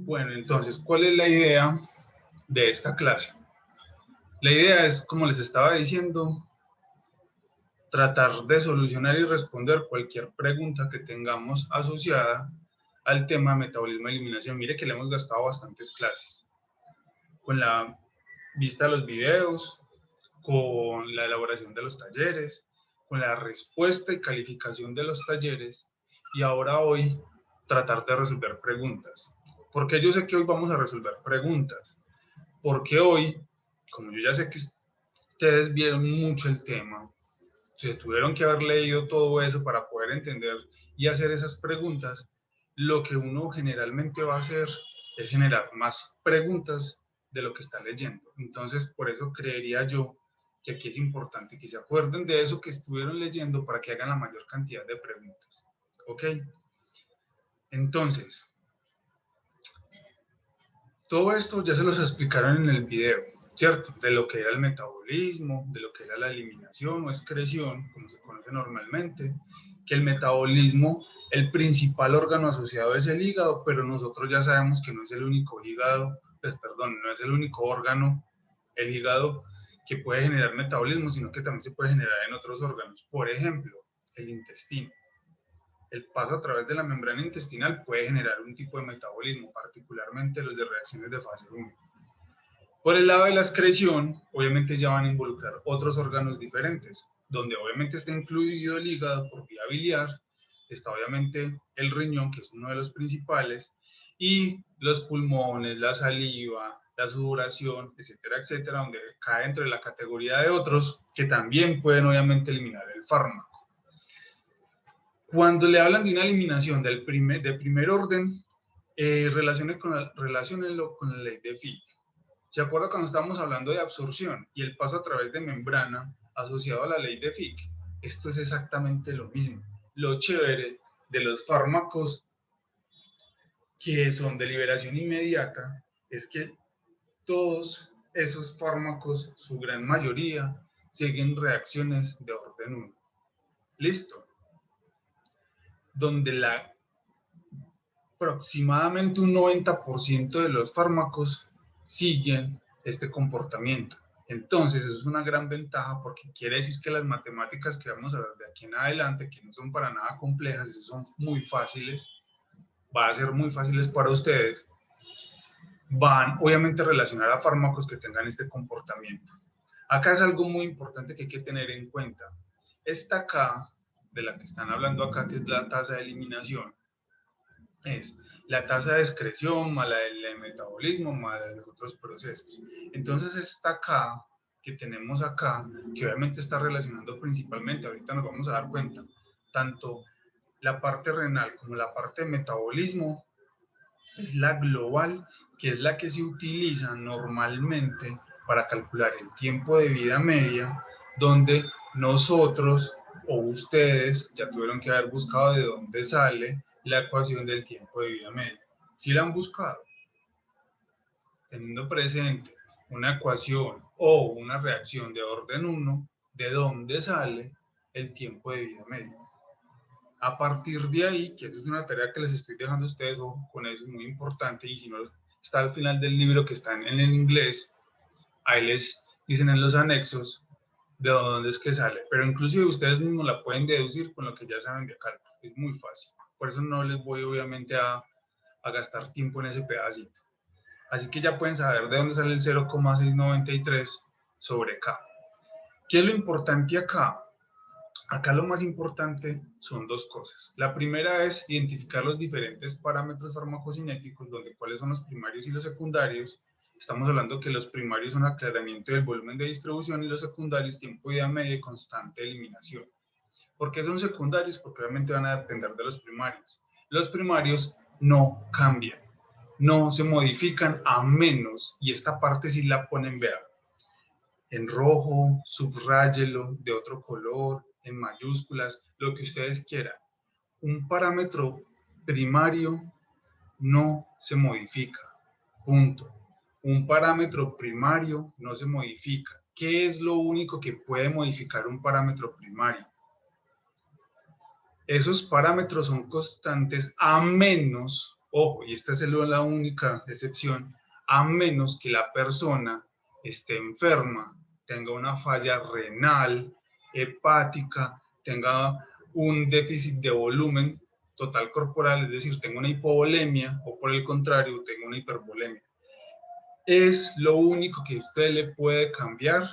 Bueno, entonces, ¿cuál es la idea de esta clase? La idea es, como les estaba diciendo, tratar de solucionar y responder cualquier pregunta que tengamos asociada al tema metabolismo y eliminación. Mire que le hemos gastado bastantes clases, con la vista de los videos, con la elaboración de los talleres, con la respuesta y calificación de los talleres, y ahora hoy tratar de resolver preguntas. Porque yo sé que hoy vamos a resolver preguntas, porque hoy, como yo ya sé que ustedes vieron mucho el tema, se tuvieron que haber leído todo eso para poder entender y hacer esas preguntas, lo que uno generalmente va a hacer es generar más preguntas de lo que está leyendo. Entonces, por eso creería yo que aquí es importante que se acuerden de eso que estuvieron leyendo para que hagan la mayor cantidad de preguntas. ¿Ok? Entonces, todo esto ya se los explicaron en el video, ¿cierto? De lo que era el metabolismo, de lo que era la eliminación o excreción, como se conoce normalmente, que el metabolismo, el principal órgano asociado es el hígado, pero nosotros ya sabemos que no es el único hígado, pues perdón, no es el único órgano, el hígado, que puede generar metabolismo, sino que también se puede generar en otros órganos. Por ejemplo, el intestino. El paso a través de la membrana intestinal puede generar un tipo de metabolismo, particularmente los de reacciones de fase 1. Por el lado de la excreción, obviamente ya van a involucrar otros órganos diferentes, donde obviamente está incluido el hígado por vía biliar, está obviamente el riñón, que es uno de los principales, y los pulmones, la saliva, la sudoración, etcétera, etcétera, donde cae entre la categoría de otros que también pueden obviamente eliminar el fármaco. Cuando le hablan de una eliminación de primer orden, relaciónenlo con la ley de Fick. ¿Se acuerda cuando estábamos hablando de absorción y el paso a través de membrana asociado a la ley de Fick? Esto es exactamente lo mismo. Lo chévere de los fármacos que son de liberación inmediata es que todos esos fármacos, su gran mayoría, siguen reacciones de orden 1. ¿Listo? Donde aproximadamente un 90% de los fármacos siguen este comportamiento. Entonces, eso es una gran ventaja porque quiere decir que las matemáticas que vamos a ver de aquí en adelante, que no son para nada complejas, son muy fáciles, va a ser muy fáciles para ustedes, van obviamente a relacionar a fármacos que tengan este comportamiento. Acá es algo muy importante que hay que tener en cuenta. Esta K, de la que están hablando acá, que es la tasa de eliminación, es la tasa de excreción más la del metabolismo más la de los otros procesos. Entonces esta K que tenemos acá, que obviamente está relacionando principalmente, ahorita nos vamos a dar cuenta, tanto la parte renal como la parte de metabolismo, es la global, que es la que se utiliza normalmente para calcular el tiempo de vida media, donde nosotros o ustedes ya tuvieron que haber buscado de dónde sale la ecuación del tiempo de vida media. ¿Sí la han buscado? Teniendo presente una ecuación o una reacción de orden 1, ¿de dónde sale el tiempo de vida media? A partir de ahí, que es una tarea que les estoy dejando a ustedes, ojo, con eso es muy importante, y si no está al final del libro que está en el inglés, ahí les dicen en los anexos de dónde es que sale, pero inclusive ustedes mismos la pueden deducir con lo que ya saben de cálculo, es muy fácil, por eso no les voy obviamente a gastar tiempo en ese pedacito. Así que ya pueden saber de dónde sale el 0,693 sobre K. ¿Qué es lo importante acá? Acá lo más importante son dos cosas. La primera es identificar los diferentes parámetros farmacocinéticos, donde cuáles son los primarios y los secundarios. Estamos hablando que los primarios son aclaramiento del volumen de distribución y los secundarios tiempo de vida media y constante de eliminación. ¿Por qué son secundarios? Porque obviamente van a depender de los primarios. Los primarios no cambian, no se modifican a menos, y esta parte sí la ponen, vean, en rojo, subráyelo de otro color, en mayúsculas, lo que ustedes quieran. Un parámetro primario no se modifica, punto. Un parámetro primario no se modifica. ¿Qué es lo único que puede modificar un parámetro primario? Esos parámetros son constantes a menos Ojo, y esta es la única excepción, a menos que la persona esté enferma, tenga una falla renal, hepática, tenga un déficit de volumen total corporal, es decir, tengo una hipovolemia o por el contrario, tengo una hipervolemia. Es lo único que usted le puede cambiar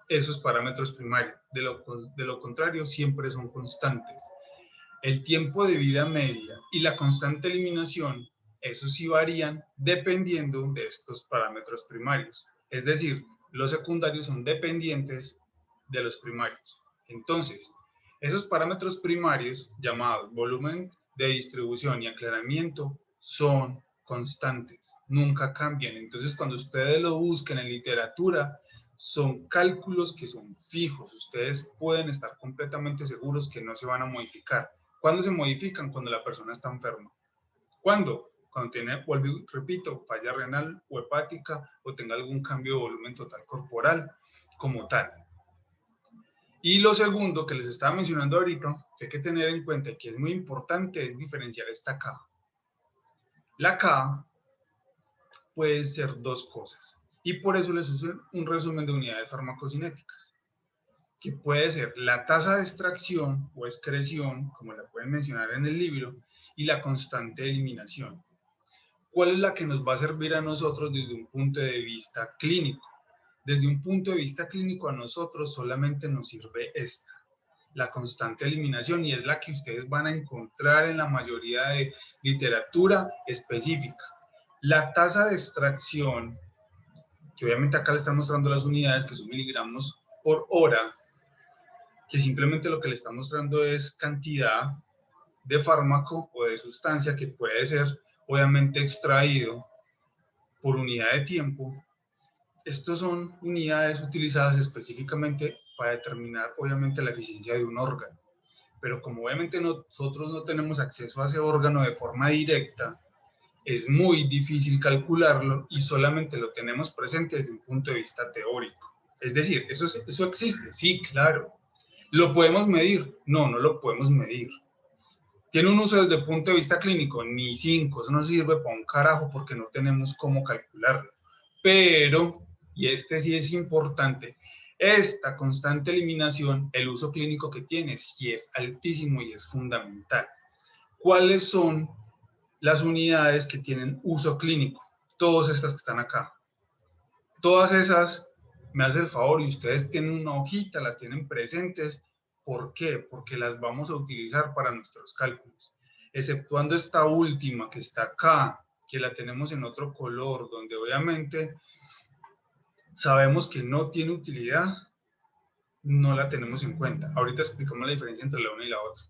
esos parámetros primarios. De lo contrario, siempre son constantes. El tiempo de vida media y la constante eliminación, eso sí varían dependiendo de estos parámetros primarios. Es decir, los secundarios son dependientes de los primarios. Entonces, esos parámetros primarios, llamados volumen de distribución y aclaramiento, son constantes, nunca cambian. Entonces, cuando ustedes lo busquen en literatura, son cálculos que son fijos. Ustedes pueden estar completamente seguros que no se van a modificar. ¿Cuándo se modifican? Cuando la persona está enferma. ¿Cuándo? Cuando tiene, vuelvo y repito, falla renal o hepática o tenga algún cambio de volumen total corporal como tal. Y lo segundo que les estaba mencionando ahorita, que hay que tener en cuenta que es muy importante, es diferenciar esta K. La K puede ser dos cosas. Y por eso les uso un resumen de unidades farmacocinéticas, que puede ser la tasa de extracción o excreción, como la pueden mencionar en el libro, y la constante de eliminación. ¿Cuál es la que nos va a servir a nosotros desde un punto de vista clínico? Desde un punto de vista clínico a nosotros solamente nos sirve esta, la constante de eliminación, y es la que ustedes van a encontrar en la mayoría de literatura específica. La tasa de extracción, que obviamente acá le están mostrando las unidades, que son miligramos por hora, que simplemente lo que le está mostrando es cantidad de fármaco o de sustancia que puede ser obviamente extraído por unidad de tiempo. Estos son unidades utilizadas específicamente para determinar obviamente la eficiencia de un órgano. Pero como obviamente nosotros no tenemos acceso a ese órgano de forma directa, es muy difícil calcularlo y solamente lo tenemos presente desde un punto de vista teórico. Es decir, eso existe, sí, claro. ¿Lo podemos medir? No, no lo podemos medir. ¿Tiene un uso desde el punto de vista clínico? Ni 5, eso no sirve para un carajo porque no tenemos cómo calcularlo. Pero, y este sí es importante, esta constante eliminación, el uso clínico que tiene, sí es altísimo y es fundamental. ¿Cuáles son las unidades que tienen uso clínico? Todas estas que están acá. Todas esas, me hace el favor, y ustedes tienen una hojita, las tienen presentes. ¿Por qué? Porque las vamos a utilizar para nuestros cálculos. Exceptuando esta última que está acá, que la tenemos en otro color, donde obviamente sabemos que no tiene utilidad, no la tenemos en cuenta. Ahorita explicamos la diferencia entre la una y la otra.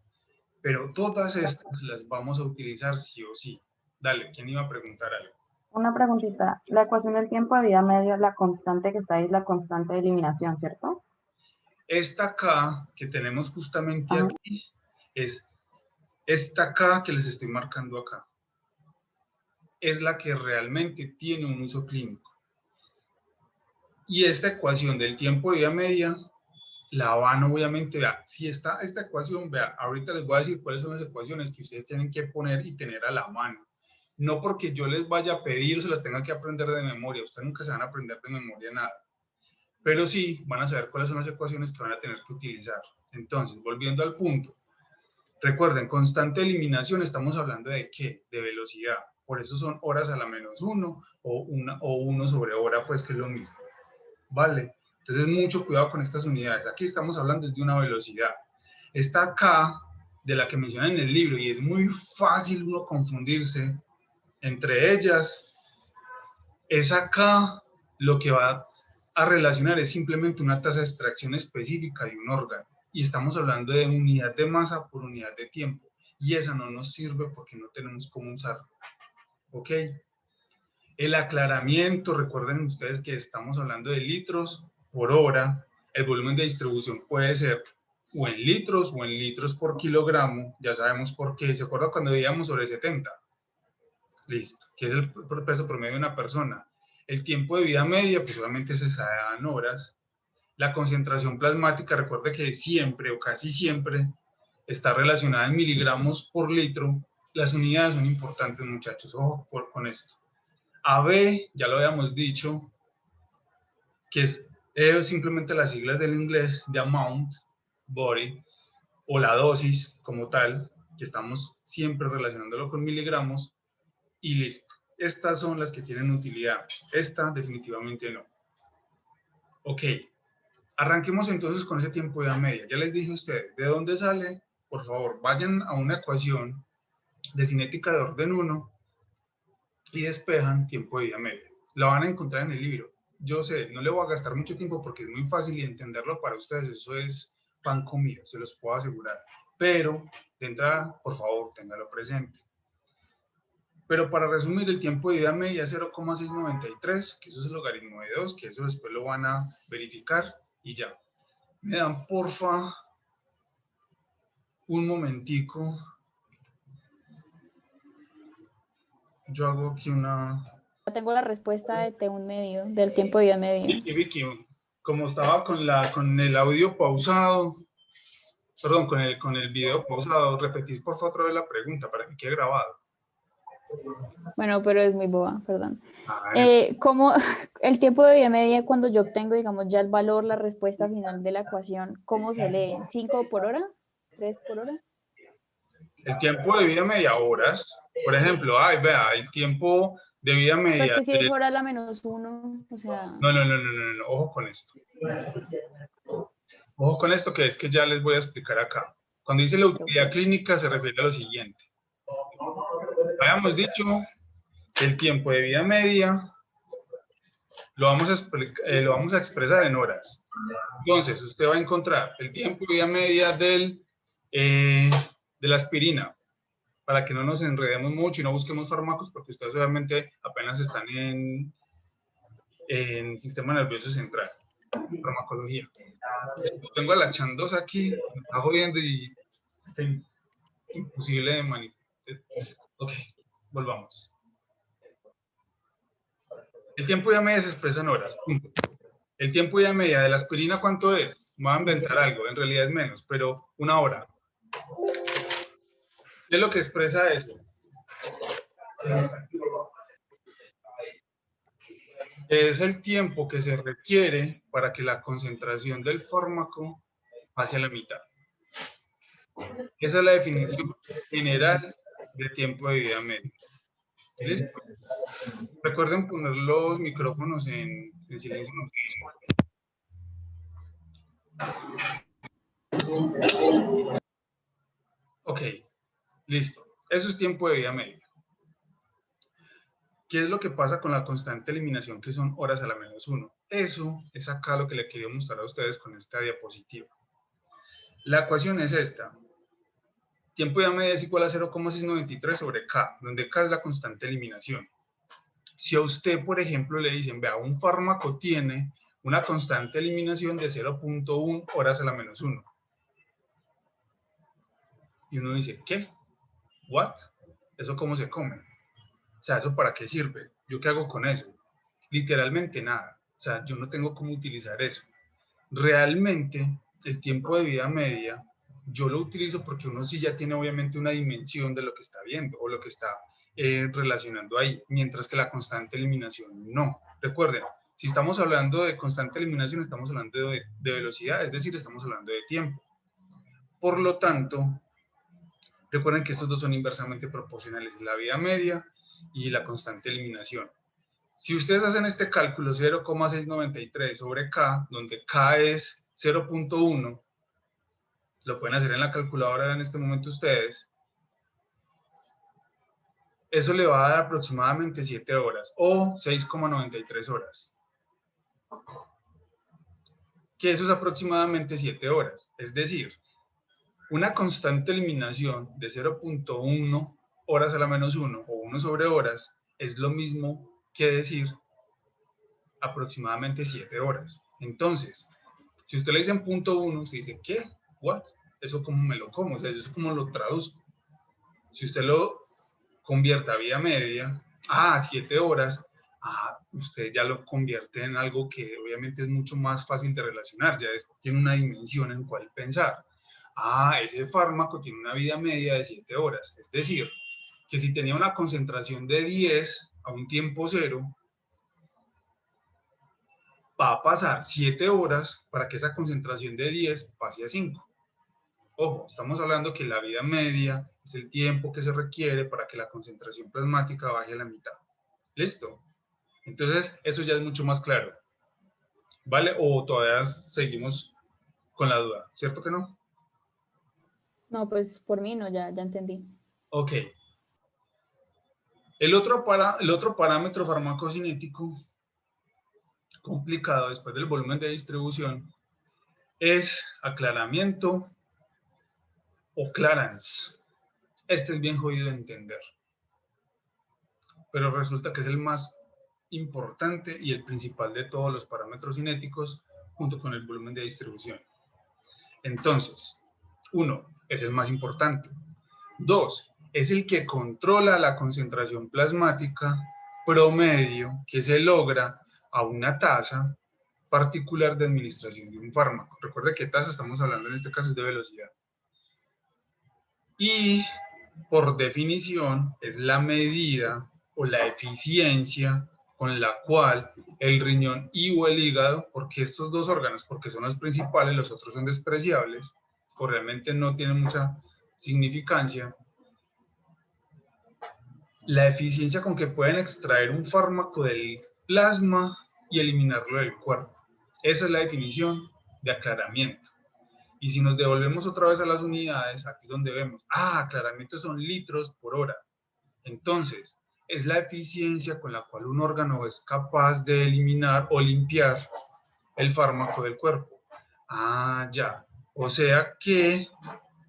Pero todas estas las vamos a utilizar sí o sí. Dale, ¿quién iba a preguntar algo? Una preguntita. La ecuación del tiempo de vida medio, la constante que está ahí es la constante de eliminación, ¿cierto? Esta acá que tenemos justamente aquí es esta acá que les estoy marcando acá. Es la que realmente tiene un uso clínico. Y esta ecuación del tiempo de vida media la van obviamente, vea, si está esta ecuación, vea, ahorita les voy a decir cuáles son las ecuaciones que ustedes tienen que poner y tener a la mano. No porque yo les vaya a pedir o se las tenga que aprender de memoria, ustedes nunca se van a aprender de memoria nada. Pero sí van a saber cuáles son las ecuaciones que van a tener que utilizar. Entonces, volviendo al punto, recuerden, constante eliminación, estamos hablando de ¿qué? De velocidad. Por eso son horas a la menos 1 o 1 sobre hora, pues que es lo mismo. ¿Vale? Entonces, mucho cuidado con estas unidades. Aquí estamos hablando de una velocidad. Esta K, de la que mencionan en el libro, y es muy fácil uno confundirse entre ellas, esa K lo que va a relacionar es simplemente una tasa de extracción específica de un órgano. Y estamos hablando de unidad de masa por unidad de tiempo. Y esa no nos sirve porque no tenemos cómo usarla. ¿Ok? El aclaramiento, recuerden ustedes que estamos hablando de litros por hora. El volumen de distribución puede ser o en litros por kilogramo. Ya sabemos por qué. ¿Se acuerda cuando veíamos sobre 70? Listo. Que es el peso promedio de una persona. El tiempo de vida media, pues obviamente se da en horas. La concentración plasmática, recuerde que siempre o casi siempre está relacionada en miligramos por litro. las unidades son importantes, muchachos, ojo con esto. AB, ya lo habíamos dicho, que es simplemente las siglas del inglés de amount, body, o la dosis como tal, que estamos siempre relacionándolo con miligramos, y listo. Estas son las que tienen utilidad. Esta definitivamente no. Ok, arranquemos entonces con ese tiempo de vida media. Ya les dije a ustedes, ¿de dónde sale? Por favor, vayan a una ecuación de cinética de orden 1 y despejan tiempo de vida media. La van a encontrar en el libro. Yo sé, no le voy a gastar mucho tiempo porque es muy fácil y entenderlo para ustedes. Eso es pan comido, se los puedo asegurar. Pero, de entrada, por favor, téngalo presente. Pero para resumir, el tiempo de vida media es 0,693, que eso es el logaritmo de 2, que eso después lo van a verificar y ya. Me dan, porfa, un momentico. Yo hago aquí una... Tengo la respuesta de T1 medio, del tiempo de vida medio. Y Vicky, como estaba con el audio pausado, perdón, con el video pausado, repetís por favor otra vez la pregunta para que quede grabado. Bueno, pero es muy boba, perdón. ¿Cómo el tiempo de vida media, cuando yo obtengo, digamos, ya el valor, la respuesta final de la ecuación, cómo se lee? ¿5 por hora? ¿3 por hora? El tiempo de vida media, horas. Por ejemplo, vea, el tiempo de vida media... Pues que si es hora la menos 1, o sea... No, ojo con esto. Ojo con esto que es que ya les voy a explicar acá. Cuando dice la utilidad clínica se refiere a lo siguiente. Habíamos dicho que el tiempo de vida media lo vamos a expresar en horas. Entonces, usted va a encontrar el tiempo de vida media de la aspirina, para que no nos enredemos mucho y no busquemos fármacos, porque ustedes obviamente apenas están en sistema nervioso central, farmacología. Tengo a la Chandos aquí, me está jodiendo y está imposible de manipular. Ok, volvamos. El tiempo de vida media se expresa en horas, punto. El tiempo de vida media de la aspirina, ¿cuánto es? Me voy a inventar algo, en realidad es menos, pero 1 hora. ¿Qué es lo que expresa eso? Es el tiempo que se requiere para que la concentración del fármaco pase a la mitad. Esa es la definición general de tiempo de vida media. ¿Listo? Recuerden poner los micrófonos en silencio. Ok, listo. Eso es tiempo de vida media. ¿Qué es lo que pasa con la constante eliminación, que son horas a la menos 1? Eso es acá lo que le quería mostrar a ustedes con esta diapositiva. La ecuación es esta. Tiempo de vida media es igual a 0,693 sobre K, donde K es la constante eliminación. Si a usted, por ejemplo, le dicen, vea, un fármaco tiene una constante eliminación de 0,1 horas a la menos 1. Y uno dice, ¿qué? ¿What? ¿Eso cómo se come? O sea, ¿eso para qué sirve? ¿Yo qué hago con eso? Literalmente nada. O sea, yo no tengo cómo utilizar eso. Realmente, el tiempo de vida media, yo lo utilizo porque uno sí ya tiene obviamente una dimensión de lo que está viendo o lo que está relacionando ahí, mientras que la constante eliminación no. Recuerden, si estamos hablando de constante eliminación, estamos hablando de velocidad, es decir, estamos hablando de tiempo. Por lo tanto, recuerden que estos dos son inversamente proporcionales, la vida media y la constante eliminación. Si ustedes hacen este cálculo 0,693 sobre K, donde K es 0,1, lo pueden hacer en la calculadora en este momento ustedes, eso le va a dar aproximadamente 7 horas o 6,93 horas. Que eso es aproximadamente 7 horas. Es decir, una constante eliminación de 0,1 horas a la menos 1 o 1 sobre horas es lo mismo que decir aproximadamente 7 horas. Entonces, si usted le dice en punto 1, usted dice, ¿qué? ¿What? ¿Eso cómo me lo como? O sea, ¿eso cómo lo traduzco? Si usted lo convierte a vida media, 7 horas, usted ya lo convierte en algo que obviamente es mucho más fácil de relacionar, ya tiene una dimensión en cual pensar. Ese fármaco tiene una vida media de 7 horas, es decir, que si tenía una concentración de 10 a un tiempo cero, va a pasar 7 horas para que esa concentración de 10 pase a 5. Ojo, estamos hablando que la vida media es el tiempo que se requiere para que la concentración plasmática baje a la mitad. ¿Listo? Entonces, eso ya es mucho más claro. ¿Vale? O todavía seguimos con la duda, ¿cierto que no? No, pues por mí no, ya entendí. Ok. El otro parámetro farmacocinético complicado después del volumen de distribución es aclaramiento o clearance. Este es bien jodido de entender, pero resulta que es el más importante y el principal de todos los parámetros cinéticos junto con el volumen de distribución. Entonces, 1, es el más importante. 2, es el que controla la concentración plasmática promedio que se logra a una tasa particular de administración de un fármaco. Recuerde que tasa estamos hablando en este caso de velocidad. Y por definición es la medida o la eficiencia con la cual el riñón y o el hígado, porque estos dos órganos, porque son los principales, los otros son despreciables, o realmente no tienen mucha significancia, la eficiencia con que pueden extraer un fármaco del plasma y eliminarlo del cuerpo. Esa es la definición de aclaramiento. Y si nos devolvemos otra vez a las unidades, aquí es donde vemos, aclaramiento son litros por hora. Entonces, es la eficiencia con la cual un órgano es capaz de eliminar o limpiar el fármaco del cuerpo. Ya. O sea que,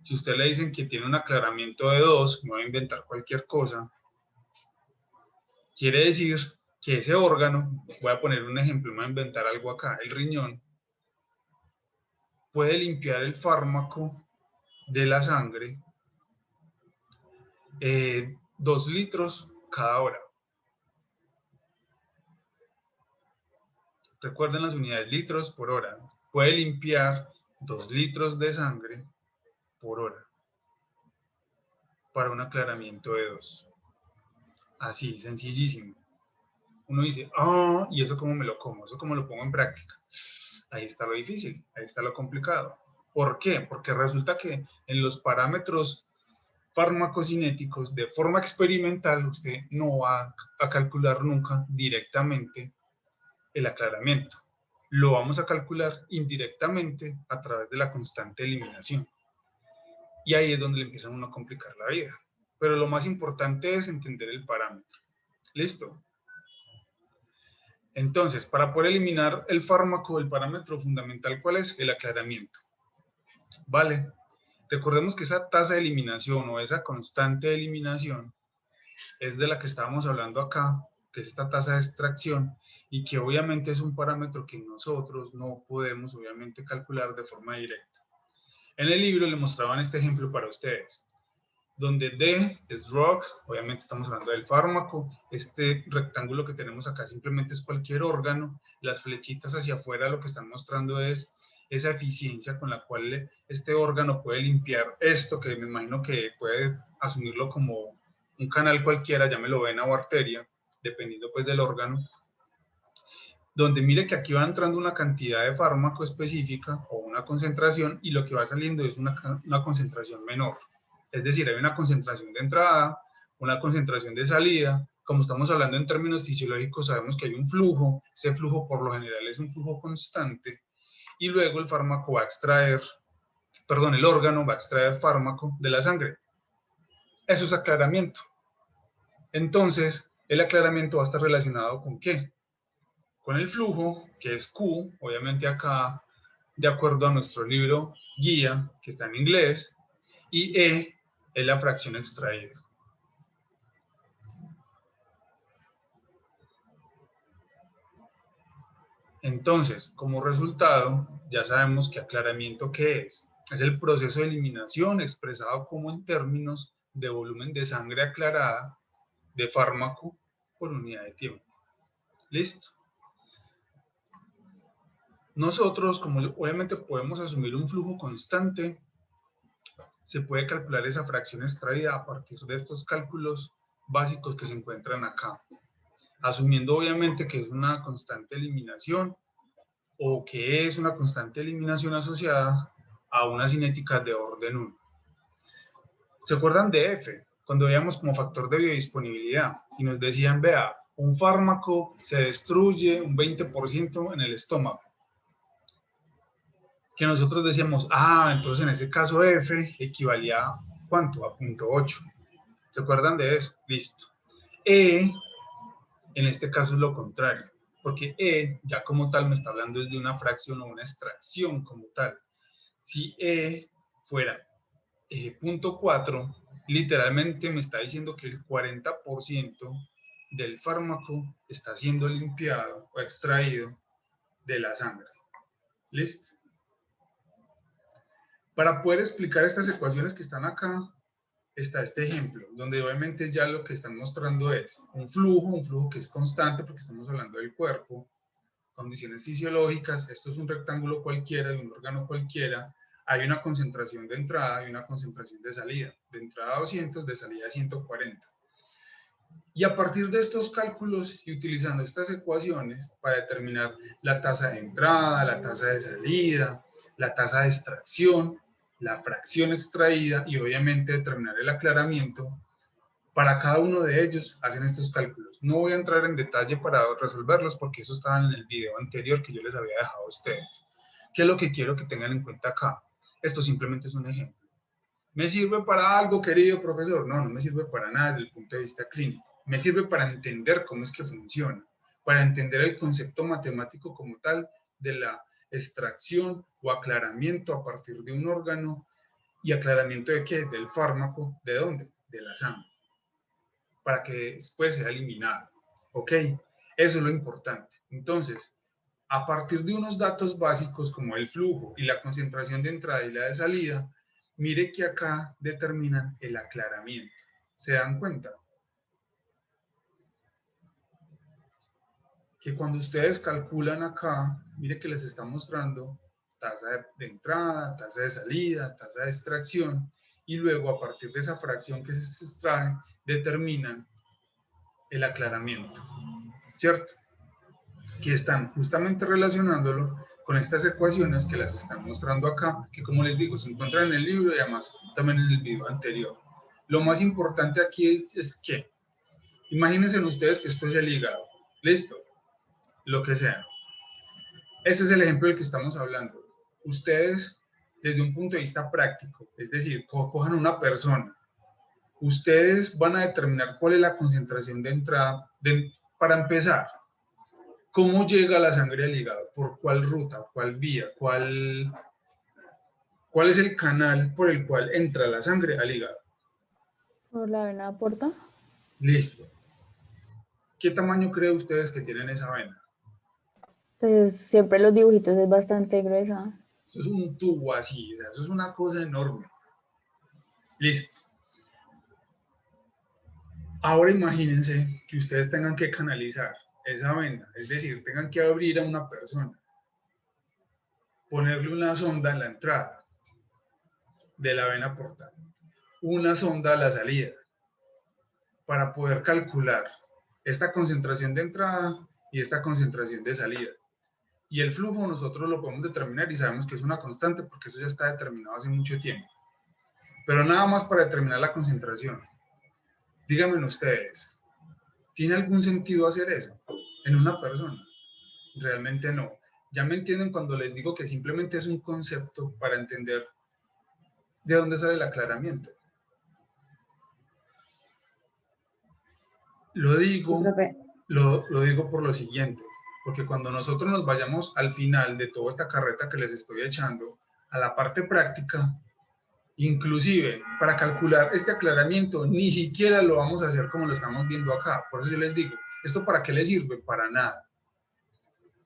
si usted le dicen que tiene un aclaramiento de 2, me voy a inventar cualquier cosa, quiere decir que ese órgano, voy a poner un ejemplo, me voy a inventar algo acá, el riñón, puede limpiar el fármaco de la sangre 2 litros cada hora. Recuerden las unidades, litros por hora. Puede limpiar 2 litros de sangre por hora para un aclaramiento de 2. Así, sencillísimo. Uno dice, ¿y eso cómo me lo como? ¿Eso cómo lo pongo en práctica? Ahí está lo difícil, ahí está lo complicado. ¿Por qué? Porque resulta que en los parámetros farmacocinéticos de forma experimental usted no va a calcular nunca directamente el aclaramiento. Lo vamos a calcular indirectamente a través de la constante eliminación. Y ahí es donde le empieza a uno a complicar la vida. Pero lo más importante es entender el parámetro. ¿Listo? Entonces, para poder eliminar el fármaco, el parámetro fundamental, ¿cuál es? El aclaramiento. ¿Vale? Recordemos que esa tasa de eliminación o esa constante de eliminación es de la que estábamos hablando acá, que es esta tasa de extracción, y que obviamente es un parámetro que nosotros no podemos obviamente calcular de forma directa. En el libro le mostraban este ejemplo para ustedes, donde D es drug, obviamente estamos hablando del fármaco, este rectángulo que tenemos acá simplemente es cualquier órgano, las flechitas hacia afuera lo que están mostrando es esa eficiencia con la cual este órgano puede limpiar esto, que me imagino que puede asumirlo como un canal cualquiera, llámelo vena o arteria, dependiendo pues del órgano, donde mire que aquí va entrando una cantidad de fármaco específica o una concentración y lo que va saliendo es una concentración menor. Es decir, hay una concentración de entrada, una concentración de salida. Como estamos hablando en términos fisiológicos, sabemos que hay un flujo. Ese flujo por lo general es un flujo constante. Y luego el fármaco va a extraer, el órgano va a extraer fármaco de la sangre. Eso es aclaramiento. Entonces, el aclaramiento va a estar relacionado ¿con qué? Con el flujo, que es Q, obviamente acá, de acuerdo a nuestro libro guía, que está en inglés, y E es la fracción extraída. Entonces, como resultado, ya sabemos que aclaramiento ¿qué es? Es el proceso de eliminación expresado como en términos de volumen de sangre aclarada de fármaco por unidad de tiempo. ¿Listo? Nosotros, como obviamente podemos asumir un flujo constante, se puede calcular esa fracción extraída a partir de estos cálculos básicos que se encuentran acá, asumiendo obviamente que es una constante eliminación o que es una constante eliminación asociada a una cinética de orden 1. ¿Se acuerdan de F? Cuando veíamos como factor de biodisponibilidad y nos decían, vea, un fármaco se destruye un 20% en el estómago. Que nosotros decíamos, entonces en ese caso F equivalía a, ¿cuánto? A 0.8. ¿Se acuerdan de eso? Listo. E, en este caso es lo contrario, porque E ya como tal me está hablando de una fracción o una extracción como tal. Si E fuera 0.4, literalmente me está diciendo que el 40% del fármaco está siendo limpiado o extraído de la sangre. ¿Listo? Para poder explicar estas ecuaciones que están acá, está este ejemplo, donde obviamente ya lo que están mostrando es un flujo que es constante porque estamos hablando del cuerpo, condiciones fisiológicas, esto es un rectángulo cualquiera de un órgano cualquiera, hay una concentración de entrada y una concentración de salida, de entrada 200, de salida 140. Y a partir de estos cálculos y utilizando estas ecuaciones para determinar la tasa de entrada, la tasa de salida, la tasa de extracción, la fracción extraída y obviamente determinar el aclaramiento, para cada uno de ellos hacen estos cálculos. No voy a entrar en detalle para resolverlos porque eso estaba en el video anterior que yo les había dejado a ustedes. ¿Qué es lo que quiero que tengan en cuenta acá? Esto simplemente es un ejemplo. ¿Me sirve para algo, querido profesor? No, no me sirve para nada desde el punto de vista clínico. Me sirve para entender cómo es que funciona, para entender el concepto matemático como tal de la extracción o aclaramiento a partir de un órgano. ¿Y aclaramiento de qué? Del fármaco. ¿De dónde? De la sangre. Para que después sea eliminado. ¿Ok? Eso es lo importante. Entonces, a partir de unos datos básicos como el flujo y la concentración de entrada y la de salida, mire que acá determinan el aclaramiento. ¿Se dan cuenta? Que cuando ustedes calculan acá, mire que les está mostrando tasa de entrada, tasa de salida, tasa de extracción, y luego a partir de esa fracción que se extrae, determinan el aclaramiento, ¿cierto? Que están justamente relacionándolo con estas ecuaciones que las están mostrando acá, que como les digo, se encuentran en el libro y además también en el video anterior. Lo más importante aquí es que, imagínense ustedes que esto es el hígado, listo, lo que sea. Ese es el ejemplo del que estamos hablando. Ustedes, desde un punto de vista práctico, es decir, cojan una persona, ustedes van a determinar cuál es la concentración de entrada, para empezar, ¿cómo llega la sangre al hígado? ¿Por cuál ruta? ¿Cuál vía? ¿Cuál es el canal por el cual entra la sangre al hígado? ¿Por la vena porta? Listo. ¿Qué tamaño creen ustedes que tienen esa vena? Pues siempre los dibujitos es bastante gruesa. Eso es un tubo así, o sea, eso es una cosa enorme. Listo. Ahora imagínense que ustedes tengan que canalizar esa vena, es decir, tengan que abrir a una persona, ponerle una sonda en la entrada de la vena portal, una sonda a la salida, para poder calcular esta concentración de entrada y esta concentración de salida. Y el flujo nosotros lo podemos determinar y sabemos que es una constante porque eso ya está determinado hace mucho tiempo. Pero nada más para determinar la concentración. Díganme ustedes, ¿tiene algún sentido hacer eso en una persona? Realmente no. Ya me entienden cuando les digo que simplemente es un concepto para entender de dónde sale el aclaramiento. Lo digo por lo siguiente, porque cuando nosotros nos vayamos al final de toda esta carreta que les estoy echando, a la parte práctica, inclusive para calcular este aclaramiento, ni siquiera lo vamos a hacer como lo estamos viendo acá. Por eso yo les digo, ¿esto para qué les sirve? Para nada.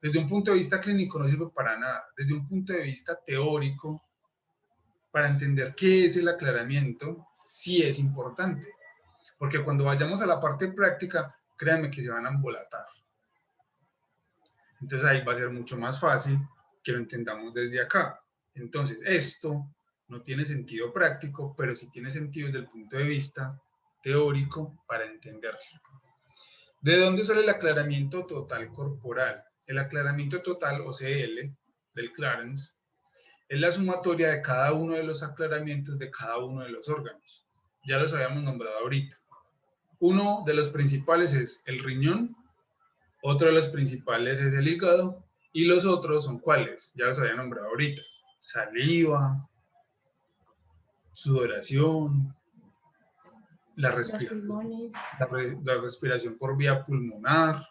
Desde un punto de vista clínico no sirve para nada. Desde un punto de vista teórico, para entender qué es el aclaramiento, sí es importante. Porque cuando vayamos a la parte práctica, créanme que se van a embolatar. Entonces ahí va a ser mucho más fácil que lo entendamos desde acá. Entonces esto no tiene sentido práctico, pero sí tiene sentido desde el punto de vista teórico para entenderlo. ¿De dónde sale el aclaramiento total corporal? El aclaramiento total, o CL, del Clarence, es la sumatoria de cada uno de los aclaramientos de cada uno de los órganos. Ya los habíamos nombrado ahorita. Uno de los principales es el riñón, otro de los principales es el hígado, y los otros son ¿cuáles? Ya los había nombrado ahorita. Saliva, sudoración, la respiración por vía pulmonar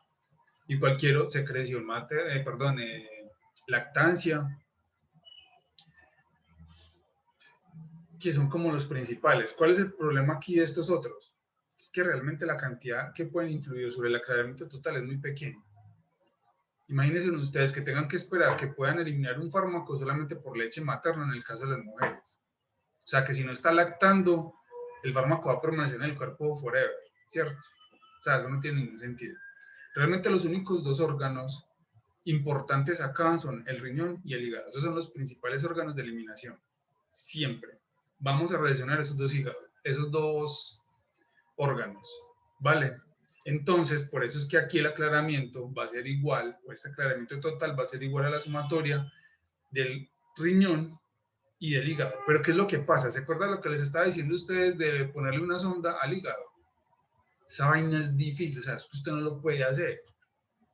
y cualquier secreción lactancia, que son como los principales. ¿Cuál es el problema aquí de estos otros? Es que realmente la cantidad que pueden influir sobre el aclaramiento total es muy pequeña. Imagínense ustedes que tengan que esperar que puedan eliminar un fármaco solamente por leche materna en el caso de las mujeres. O sea, que si no está lactando, el fármaco va a permanecer en el cuerpo forever, ¿cierto? O sea, eso no tiene ningún sentido. Realmente los únicos dos órganos importantes acá son el riñón y el hígado. Esos son los principales órganos de eliminación. Siempre. Vamos a relacionar esos dos órganos, ¿vale? Entonces, por eso es que aquí el aclaramiento va a ser igual, o este aclaramiento total va a ser igual a la sumatoria del riñón y del hígado. Pero ¿qué es lo que pasa? ¿Se acuerdan lo que les estaba diciendo a ustedes de ponerle una sonda al hígado? Esa vaina es difícil, o sea, es que usted no lo puede hacer.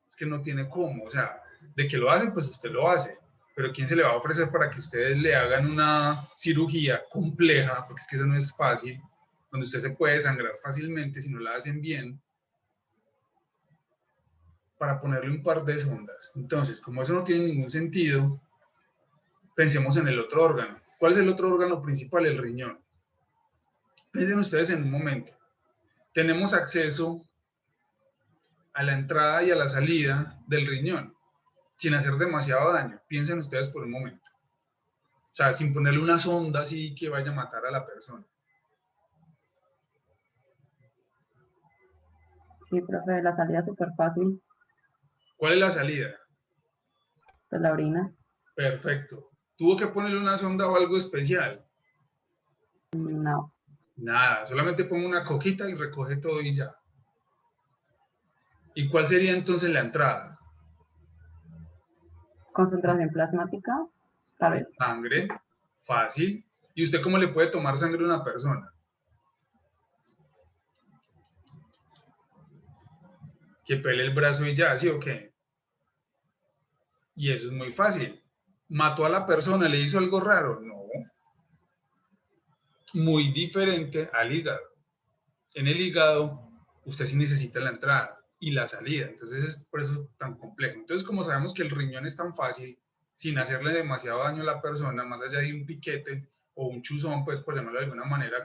Es que no tiene cómo, o sea, de que lo hacen, pues usted lo hace. Pero ¿quién se le va a ofrecer para que ustedes le hagan una cirugía compleja? Porque es que eso no es fácil, donde usted se puede sangrar fácilmente si no la hacen bien, para ponerle un par de sondas. Entonces, como eso no tiene ningún sentido, pensemos en el otro órgano. ¿Cuál es el otro órgano principal? El riñón. Piensen ustedes en un momento. Tenemos acceso a la entrada y a la salida del riñón, sin hacer demasiado daño. Piensen ustedes por un momento. O sea, sin ponerle una sonda así que vaya a matar a la persona. Sí, profe, la salida es súper fácil. ¿Cuál es la salida? Pues la orina. Perfecto. ¿Tuvo que ponerle una sonda o algo especial? No. Nada, solamente pongo una coquita y recoge todo y ya. ¿Y cuál sería entonces la entrada? Concentración plasmática, tal vez. Sangre, fácil. ¿Y usted cómo le puede tomar sangre a una persona? Que pele el brazo y ya, ¿sí o qué? Y eso es muy fácil. ¿Mató a la persona? ¿Le hizo algo raro? No. Muy diferente al hígado. En el hígado, usted sí necesita la entrada y la salida. Entonces, es por eso tan complejo. Entonces, como sabemos que el riñón es tan fácil, sin hacerle demasiado daño a la persona, más allá de un piquete o un chuzón, pues por llamarlo de alguna manera,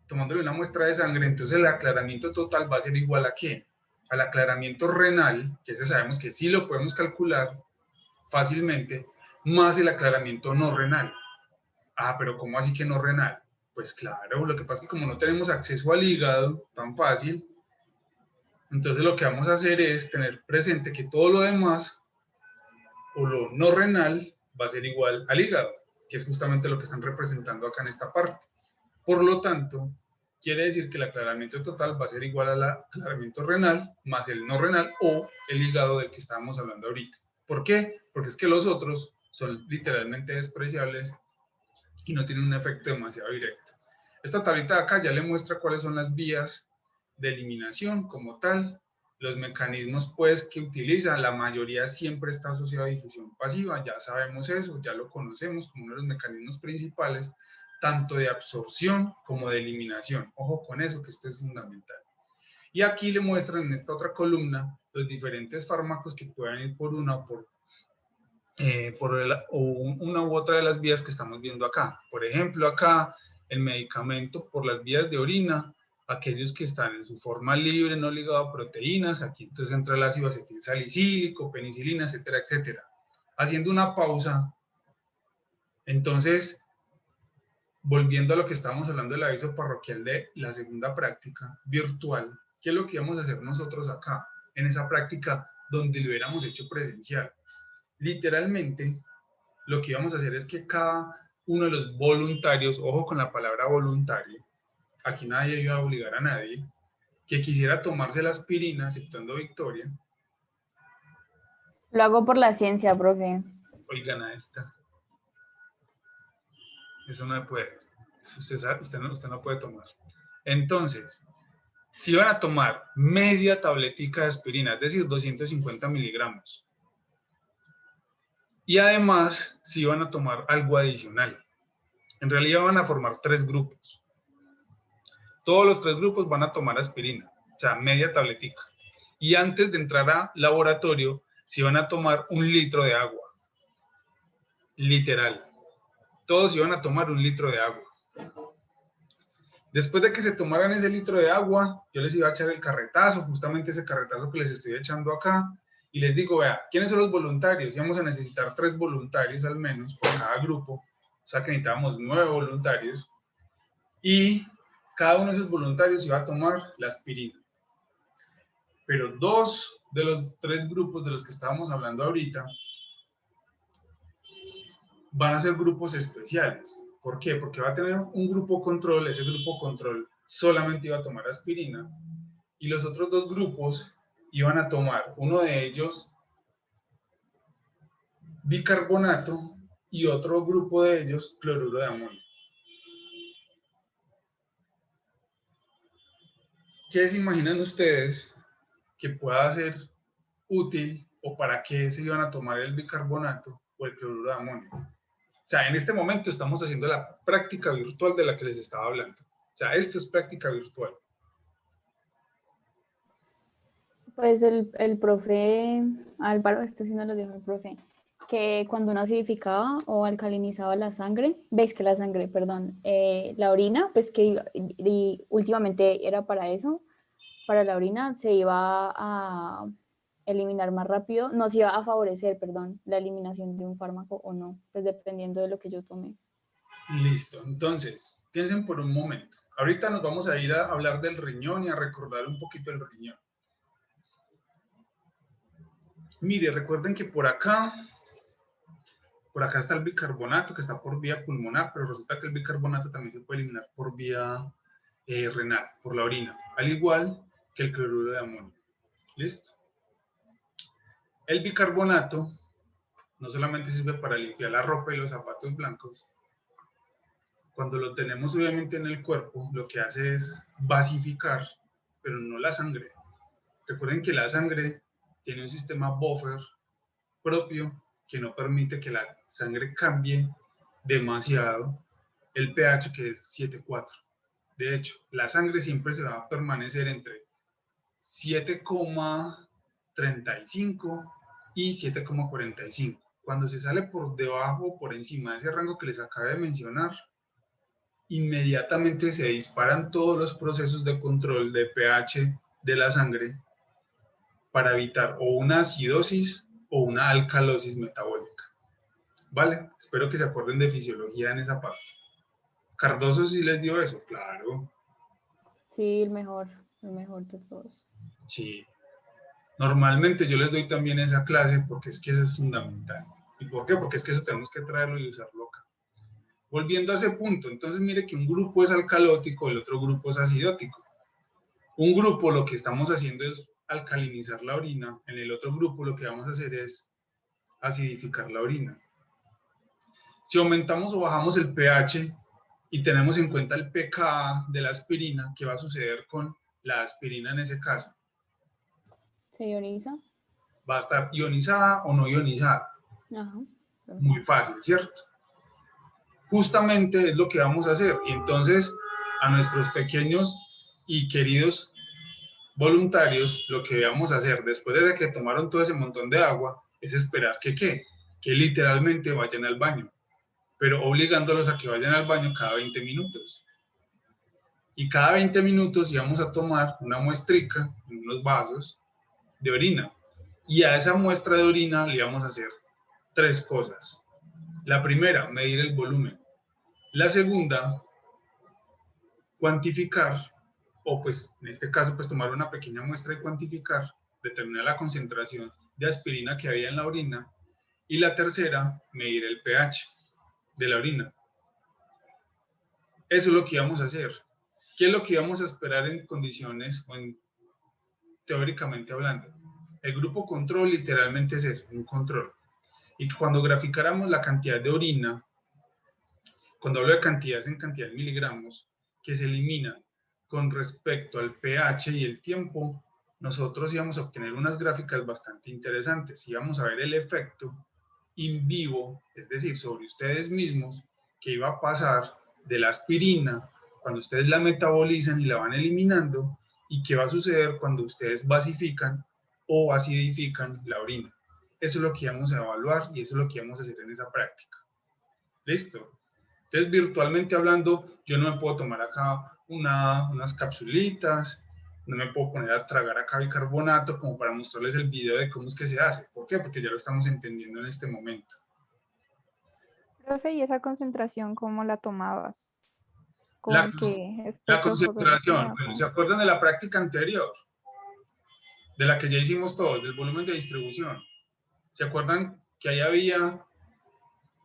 tomándole una muestra de sangre, entonces el aclaramiento total va a ser igual a ¿qué? Al aclaramiento renal, que ese sabemos que sí lo podemos calcular fácilmente, más el aclaramiento no renal. Ah, pero ¿cómo así que no renal? Pues claro, lo que pasa es que como no tenemos acceso al hígado tan fácil, entonces lo que vamos a hacer es tener presente que todo lo demás, o lo no renal, va a ser igual al hígado, que es justamente lo que están representando acá en esta parte. Por lo tanto, quiere decir que el aclaramiento total va a ser igual al aclaramiento renal más el no renal o el hígado del que estábamos hablando ahorita. ¿Por qué? Porque es que los otros son literalmente despreciables y no tienen un efecto demasiado directo. Esta tablita de acá ya le muestra cuáles son las vías de eliminación como tal, los mecanismos pues que utilizan, la mayoría siempre está asociada a difusión pasiva, ya sabemos eso, ya lo conocemos como uno de los mecanismos principales, tanto de absorción como de eliminación. Ojo con eso, que esto es fundamental. Y aquí le muestran en esta otra columna los diferentes fármacos que pueden ir por una o una u otra de las vías que estamos viendo acá. Por ejemplo, acá el medicamento por las vías de orina, aquellos que están en su forma libre, no ligado a proteínas, aquí entonces entra el ácido acetil salicílico, penicilina, etcétera, etcétera. Haciendo una pausa, entonces, volviendo a lo que estábamos hablando del aviso parroquial de la segunda práctica virtual, ¿qué es lo que íbamos a hacer nosotros acá, en esa práctica donde lo hubiéramos hecho presencial? Literalmente, lo que íbamos a hacer es que cada uno de los voluntarios, ojo con la palabra voluntario, aquí nadie iba a obligar a nadie, que quisiera tomarse la aspirina, exceptuando Victoria. Lo hago por la ciencia, profe. Oigan a esta. Eso no se puede. Eso usted no puede tomar. Entonces, si van a tomar media tabletica de aspirina, es decir, 250 miligramos, y además, si van a tomar algo adicional, en realidad van a formar 3 grupos. Todos los 3 grupos van a tomar aspirina, o sea, media tabletica. Y antes de entrar a laboratorio, si van a tomar 1 litro de agua. Literal. Todos iban a tomar 1 litro de agua. Después de que se tomaran ese litro de agua, yo les iba a echar el carretazo, justamente ese carretazo que les estoy echando acá, y les digo, vea, ¿quiénes son los voluntarios? Y vamos a necesitar 3 voluntarios al menos por cada grupo, o sea que necesitábamos 9 voluntarios, y cada uno de esos voluntarios iba a tomar la aspirina. Pero 2 de los 3 grupos de los que estábamos hablando ahorita van a ser grupos especiales. ¿Por qué? Porque va a tener un grupo control, ese grupo control solamente iba a tomar aspirina, y los otros 2 grupos iban a tomar, uno de ellos bicarbonato y otro grupo de ellos cloruro de amonio. ¿Qué se imaginan ustedes que pueda ser útil o para qué se iban a tomar el bicarbonato o el cloruro de amonio? O sea, en este momento estamos haciendo la práctica virtual de la que les estaba hablando. O sea, esto es práctica virtual. Pues el profe Álvaro, esto sí no lo dijo el profe, que cuando uno acidificaba o alcalinizaba la sangre, la orina, pues que y últimamente era para eso, para la orina se iba a eliminar más rápido, no se iba a favorecer, perdón, la eliminación de un fármaco o no, pues dependiendo de lo que yo tome. Listo, entonces, piensen por un momento. Ahorita nos vamos a ir a hablar del riñón y a recordar un poquito el riñón. Mire, recuerden que por acá está el bicarbonato que está por vía pulmonar, pero resulta que el bicarbonato también se puede eliminar por vía renal, por la orina, al igual que el cloruro de amonio. ¿Listo? El bicarbonato no solamente sirve para limpiar la ropa y los zapatos blancos. Cuando lo tenemos obviamente en el cuerpo, lo que hace es basificar, pero no la sangre. Recuerden que la sangre tiene un sistema buffer propio que no permite que la sangre cambie demasiado el pH, que es 7,4. De hecho, la sangre siempre se va a permanecer entre 7,35 y 7,45. Cuando se sale por debajo o por encima de ese rango que les acabé de mencionar, inmediatamente se disparan todos los procesos de control de pH de la sangre para evitar o una acidosis o una alcalosis metabólica. ¿Vale? Espero que se acuerden de fisiología en esa parte. ¿Cardoso sí les dio eso? Claro. Sí, el mejor de todos. Sí. Normalmente yo les doy también esa clase porque es que eso es fundamental. ¿Y por qué? Porque es que eso tenemos que traerlo y usarlo acá. Volviendo a ese punto, entonces mire que un grupo es alcalótico, el otro grupo es acidótico. Un grupo lo que estamos haciendo es alcalinizar la orina, en el otro grupo lo que vamos a hacer es acidificar la orina. Si aumentamos o bajamos el pH y tenemos en cuenta el pKa de la aspirina, ¿qué va a suceder con la aspirina en ese caso? ¿Se ioniza? ¿Va a estar ionizada o no ionizada? Ajá. Muy fácil, ¿cierto? Justamente es lo que vamos a hacer. Y entonces, a nuestros pequeños y queridos voluntarios, lo que vamos a hacer después de que tomaron todo ese montón de agua, es esperar que literalmente vayan al baño, pero obligándolos a que vayan al baño cada 20 minutos. Y cada 20 minutos íbamos a tomar una muestrica en unos vasos de orina. Y a esa muestra de orina le íbamos a hacer 3 cosas. La primera, medir el volumen. La segunda, cuantificar, o pues en este caso pues tomar una pequeña muestra y cuantificar, determinar la concentración de aspirina que había en la orina. Y la tercera, medir el pH de la orina. Eso es lo que íbamos a hacer. ¿Qué es lo que íbamos a esperar en condiciones, teóricamente hablando? El grupo control literalmente es eso, un control. Y cuando graficáramos la cantidad de orina, cuando hablo de cantidades en cantidad de miligramos, que se eliminan con respecto al pH y el tiempo, nosotros íbamos a obtener unas gráficas bastante interesantes. Íbamos a ver el efecto in vivo, es decir, sobre ustedes mismos, que iba a pasar de la aspirina cuando ustedes la metabolizan y la van eliminando, y qué va a suceder cuando ustedes basifican o acidifican la orina. Eso es lo que íbamos a evaluar y eso es lo que íbamos a hacer en esa práctica. ¿Listo? Entonces, virtualmente hablando, yo no me puedo tomar acá unas capsulitas, no me puedo poner a tragar acá bicarbonato como para mostrarles el video de cómo es que se hace. ¿Por qué? Porque ya lo estamos entendiendo en este momento. Profe, ¿y esa concentración cómo la tomabas? La concentración, bueno, ¿se acuerdan de la práctica anterior? De la que ya hicimos todos, del volumen de distribución. ¿Se acuerdan que ahí había...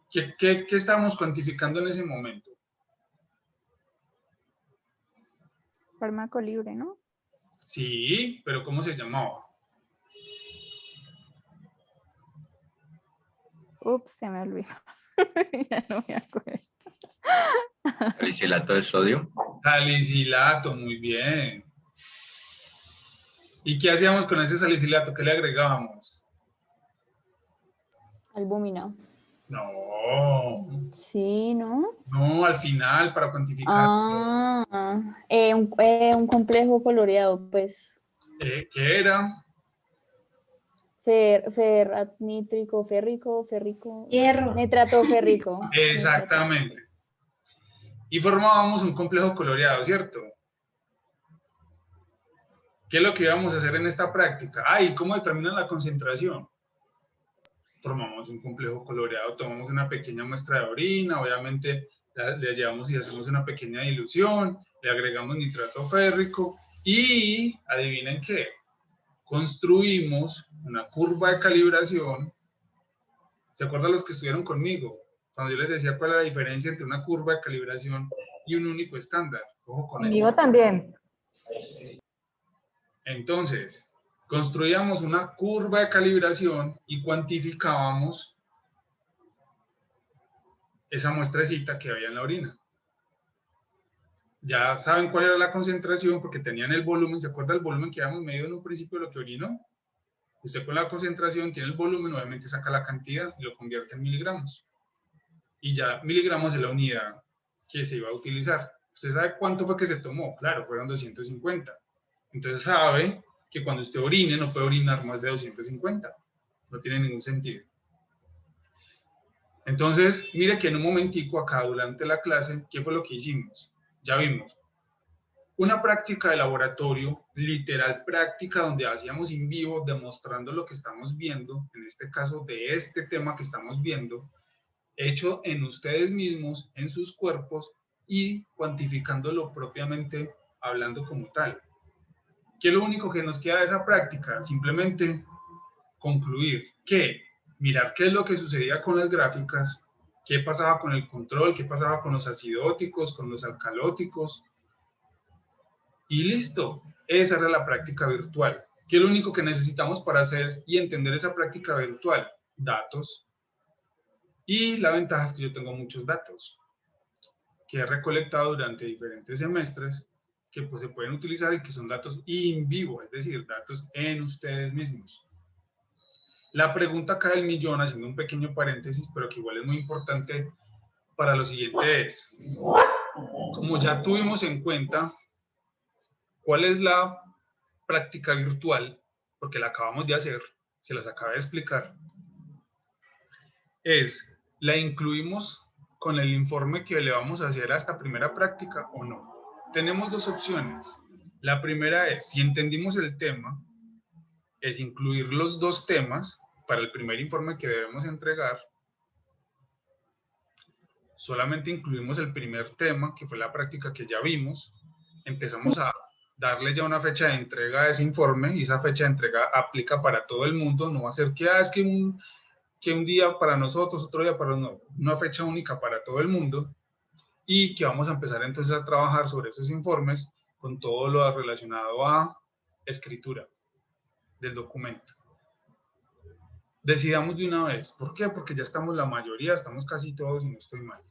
¿Qué estábamos cuantificando en ese momento? Fármaco libre, ¿no? Sí, pero ¿cómo se llamaba? Ups, se me olvidó. Ya no me acuerdo. Salicilato de sodio. Salicilato, muy bien. ¿Y qué hacíamos con ese salicilato? ¿Qué le agregábamos? Albúmina. No. Sí, ¿no? No, al final, para cuantificar. Ah, un complejo coloreado, pues. ¿Qué era? Ferranítrico, férrico. Hierro. Nitrato férrico. Exactamente. Y formábamos un complejo coloreado, ¿cierto? ¿Qué es lo que íbamos a hacer en esta práctica? ¿Y cómo determinan la concentración? Formamos un complejo coloreado, tomamos una pequeña muestra de orina, obviamente le llevamos y hacemos una pequeña dilución, le agregamos nitrato férrico y, ¿adivinen qué? Construimos una curva de calibración. ¿Se acuerdan los que estuvieron conmigo? Cuando yo les decía cuál era la diferencia entre una curva de calibración y un único estándar. Ojo con eso. Conmigo también. Entonces, construíamos una curva de calibración y cuantificábamos esa muestrecita que había en la orina. Ya saben cuál era la concentración porque tenían el volumen. ¿Se acuerda el volumen que habíamos medido en un principio de lo que orinó? Usted con la concentración tiene el volumen, obviamente saca la cantidad y lo convierte en miligramos. Y ya miligramos es la unidad que se iba a utilizar. ¿Usted sabe cuánto fue que se tomó? Claro, fueron 250. Entonces sabe que cuando usted orine no puede orinar más de 250. No tiene ningún sentido. Entonces, mire que en un momentico acá durante la clase, ¿qué fue lo que hicimos? Ya vimos. Una práctica de laboratorio, literal práctica donde hacíamos en vivo demostrando lo que estamos viendo, en este caso de este tema que estamos viendo, hecho en ustedes mismos, en sus cuerpos y cuantificándolo propiamente hablando como tal. ¿Qué es lo único que nos queda de esa práctica? Simplemente concluir que mirar qué es lo que sucedía con las gráficas, qué pasaba con el control, qué pasaba con los acidóticos, con los alcalóticos, y listo. Esa era la práctica virtual. ¿Qué es lo único que necesitamos para hacer y entender esa práctica virtual? Datos. Y la ventaja es que yo tengo muchos datos que he recolectado durante diferentes semestres que pues, se pueden utilizar y que son datos in vivo, es decir, datos en ustedes mismos. La pregunta acá del millón, haciendo un pequeño paréntesis, pero que igual es muy importante para lo siguiente es, como ya tuvimos en cuenta cuál es la práctica virtual, porque la acabamos de hacer, se las acabé de explicar, es, ¿la incluimos con el informe que le vamos a hacer a esta primera práctica o no? Tenemos dos opciones. La primera es, si entendimos el tema, es incluir los dos temas para el primer informe que debemos entregar. Solamente incluimos el primer tema, que fue la práctica que ya vimos. Empezamos a darle ya una fecha de entrega a ese informe y esa fecha de entrega aplica para todo el mundo. No va a ser que, es que un día para nosotros, otro día para nosotros. Una fecha única para todo el mundo. y que vamos a empezar entonces a trabajar sobre esos informes con todo lo relacionado a escritura del documento. Decidamos de una vez. ¿Por qué? Porque ya estamos la mayoría, estamos casi todos y no estoy mal.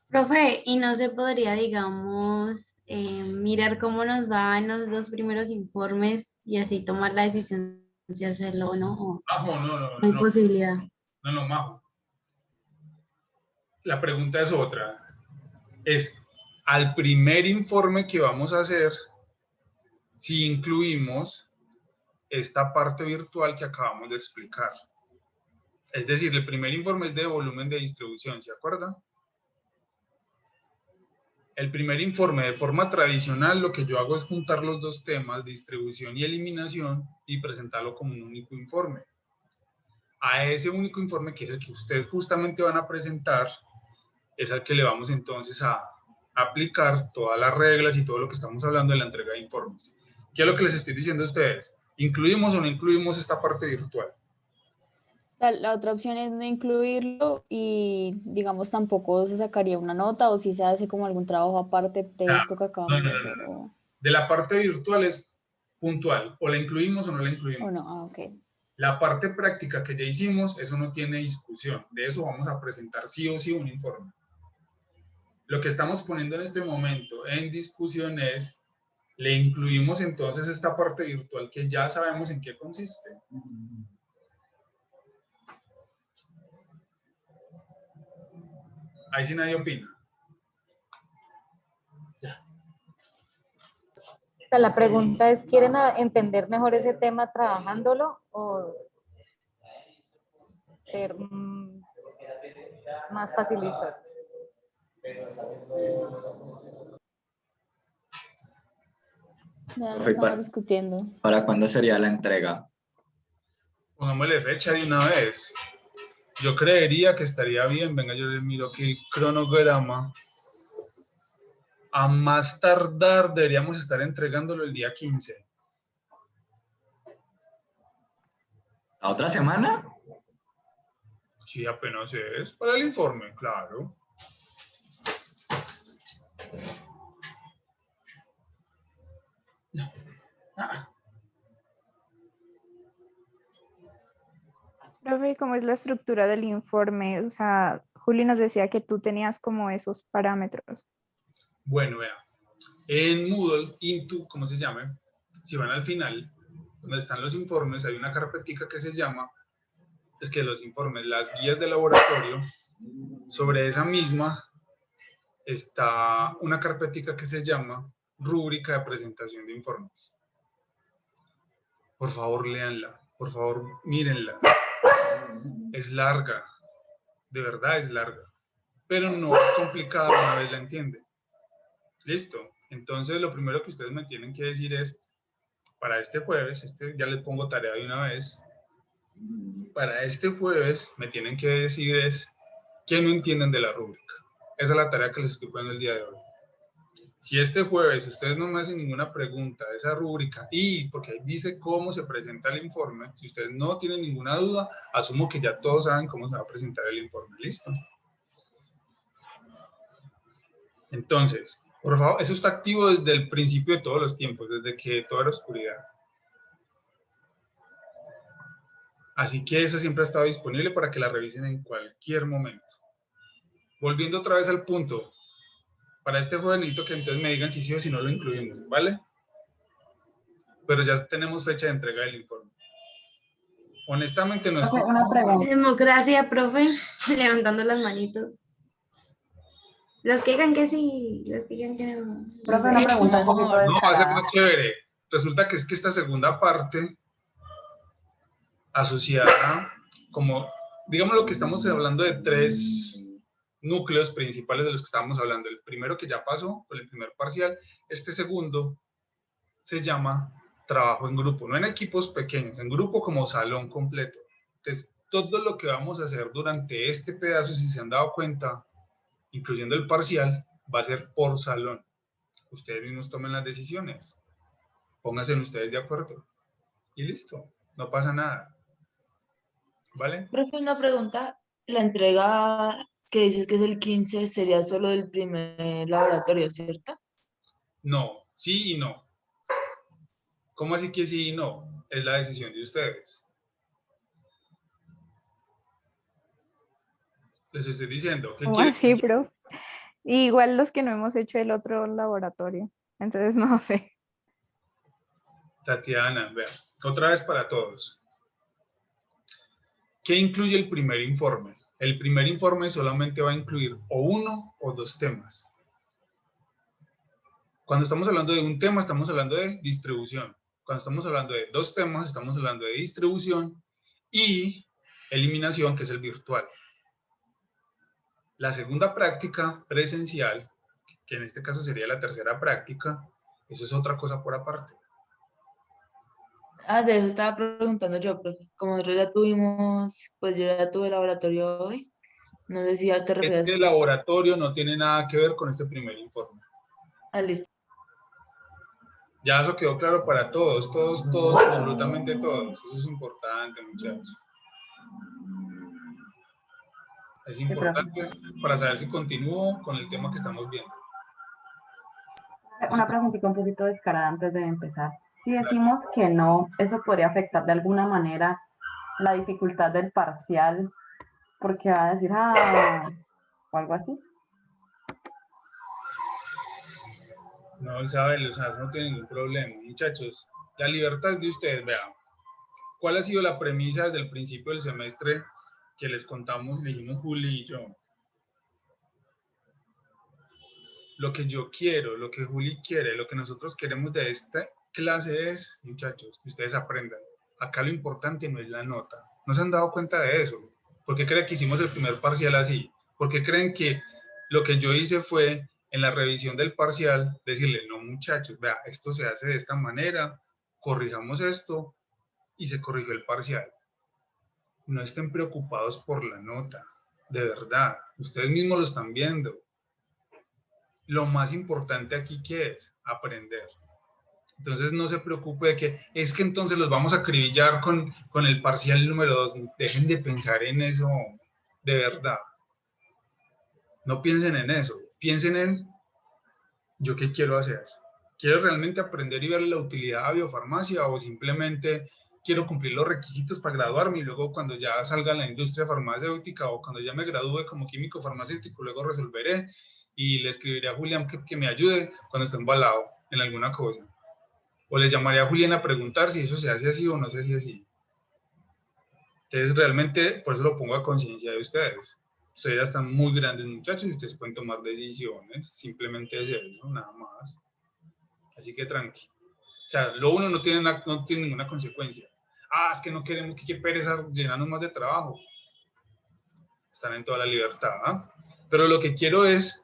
Profe, ¿y no se podría, digamos, mirar cómo nos va en los 2 primeros informes y así tomar la decisión de hacerlo o no? ¿O Majo, no hay posibilidad? no, Majo. La pregunta es otra. Es al primer informe que vamos a hacer, si incluimos esta parte virtual que acabamos de explicar. Es decir, el primer informe es de volumen de distribución, ¿se acuerdan? El primer informe de forma tradicional, lo que yo hago es juntar los dos temas, distribución y eliminación, y presentarlo como un único informe. A ese único informe, que es el que ustedes justamente van a presentar, es al que le vamos entonces a aplicar todas las reglas y todo lo que estamos hablando de la entrega de informes. ¿Qué es lo que les estoy diciendo a ustedes? ¿Incluimos o no incluimos esta parte virtual? O sea, la otra opción es no incluirlo y, digamos, tampoco se sacaría una nota o si se hace como algún trabajo aparte de esto que acabamos de hacer. O... De la parte virtual es puntual, o la incluimos o no la incluimos. O no, ok. La parte práctica que ya hicimos, eso no tiene discusión. De eso vamos a presentar sí o sí un informe. Lo que estamos poniendo en este momento en discusión es, le incluimos entonces esta parte virtual que ya sabemos en qué consiste. Ahí sí nadie opina. La pregunta es, ¿quieren entender mejor ese tema trabajándolo o ser más facilistas? Ya no estamos discutiendo. ¿Para cuándo sería la entrega? Pongámosle fecha de una vez. Yo creería que estaría bien. Venga, yo les miro aquí el cronograma. A más tardar deberíamos estar entregándolo el día 15. ¿La otra semana? Sí, apenas es. Para el informe, claro. Profe, ¿cómo es la estructura del informe? O sea, Juli nos decía que tú tenías como esos parámetros. Bueno, vea. En Moodle, Into, ¿cómo se llama? Si van al final, donde están los informes, hay una carpetica que se llama, es que los informes, las guías de laboratorio, sobre esa misma está una carpetica que se llama rúbrica de presentación de informes. Por favor, léanla. Por favor, mírenla. Es larga. De verdad es larga. Pero no es complicada una vez la entienden. Listo. Entonces, lo primero que ustedes me tienen que decir es, para este jueves, ya les pongo tarea de una vez, para este jueves me tienen que decir es, ¿qué no entienden de la rúbrica? Esa es la tarea que les estoy poniendo el día de hoy. Si este jueves ustedes no me hacen ninguna pregunta de esa rúbrica, y porque ahí dice cómo se presenta el informe, si ustedes no tienen ninguna duda, asumo que ya todos saben cómo se va a presentar el informe. ¿Listo? Entonces, por favor, eso está activo desde el principio de todos los tiempos, desde que toda era oscuridad. Así que esa siempre ha estado disponible para que la revisen en cualquier momento. Volviendo otra vez al punto, para este jueves necesito que entonces me digan si sí o si no lo incluimos, ¿vale? Pero ya tenemos fecha de entrega del informe. Honestamente no es... Una pregunta. Democracia, profe, levantando las manitos. Los que digan que sí, los que digan que no. Profe, una pregunta un poquito No, va a ser descarada. más chévere. Resulta que es que esta segunda parte asociada, como, digamos lo que estamos hablando de 3 núcleos principales de los que estábamos hablando. El primero que ya pasó, el primer parcial. Este segundo se llama trabajo en grupo, no en equipos pequeños, en grupo como salón completo. Entonces, todo lo que vamos a hacer durante este pedazo, si se han dado cuenta, incluyendo el parcial, va a ser por salón. Ustedes mismos tomen las decisiones. Pónganse ustedes de acuerdo. Y listo, no pasa nada. ¿Vale? Profe, una pregunta. ¿La entrega que dices que es el 15, sería solo del primer laboratorio, ¿cierto? No, sí y no. ¿Cómo así que sí y no? Es la decisión de ustedes. Les estoy diciendo, ¿qué ¿Cómo quieren? así, bro? Igual los que no hemos hecho el otro laboratorio. Entonces, no sé. Tatiana, vean, otra vez para todos. ¿Qué incluye el primer informe? El primer informe solamente va a incluir o uno o dos temas. Cuando estamos hablando de un tema, estamos hablando de distribución. Cuando estamos hablando de dos temas, estamos hablando de distribución y eliminación, que es el virtual. La segunda práctica presencial, que en este caso sería la tercera práctica, eso es otra cosa por aparte. Ah, de eso estaba preguntando yo, profe. Como nosotros ya tuvimos, pues yo ya tuve laboratorio hoy. No sé si ya te refieres. Este laboratorio no tiene nada que ver con este primer informe. Ah, listo. Ya eso quedó claro para todos, todos, absolutamente todos. Eso es importante, muchachos. Es importante para saber si continúo con el tema que estamos viendo. Una preguntita un poquito descarada antes de empezar. Si decimos que no, ¿eso podría afectar de alguna manera la dificultad del parcial? Porque va a decir, o algo así. No, Isabel, o sea, eso no tiene ningún problema. Muchachos, la libertad es de ustedes, vean. ¿Cuál ha sido la premisa desde el principio del semestre que les contamos, le dijimos Juli y yo? Lo que yo quiero, lo que Juli quiere, lo que nosotros queremos de esta clase es, muchachos, que ustedes aprendan. Acá lo importante no es la nota. ¿No se han dado cuenta de eso? ¿Por qué creen que hicimos el primer parcial así? ¿Por qué creen que lo que yo hice fue, en la revisión del parcial, decirle, no muchachos, vea, esto se hace de esta manera, corrijamos esto, y se corrigió el parcial? No estén preocupados por la nota, de verdad, ustedes mismos lo están viendo. Lo más importante aquí, ¿qué es? Aprender. Entonces no se preocupe de que es que entonces los vamos a acribillar con el parcial número 2. Dejen de pensar en eso, de verdad. No piensen en eso. Piensen en yo qué quiero hacer. ¿Quiero realmente aprender y ver la utilidad a biofarmacia o simplemente quiero cumplir los requisitos para graduarme y luego cuando ya salga a la industria farmacéutica o cuando ya me gradúe como químico farmacéutico, luego resolveré y le escribiré a Julián que me ayude cuando esté embalado en alguna cosa? O les llamaré a Julián a preguntar si eso se hace así o no se hace así. Entonces, realmente, por eso lo pongo a conciencia de ustedes. Ustedes ya están muy grandes, muchachos, y ustedes pueden tomar decisiones. Simplemente es eso, nada más. Así que tranqui. O sea, lo uno no tiene ninguna consecuencia. Es que no queremos que pereza llenarnos más de trabajo. Están en toda la libertad, ¿eh? Pero lo que quiero es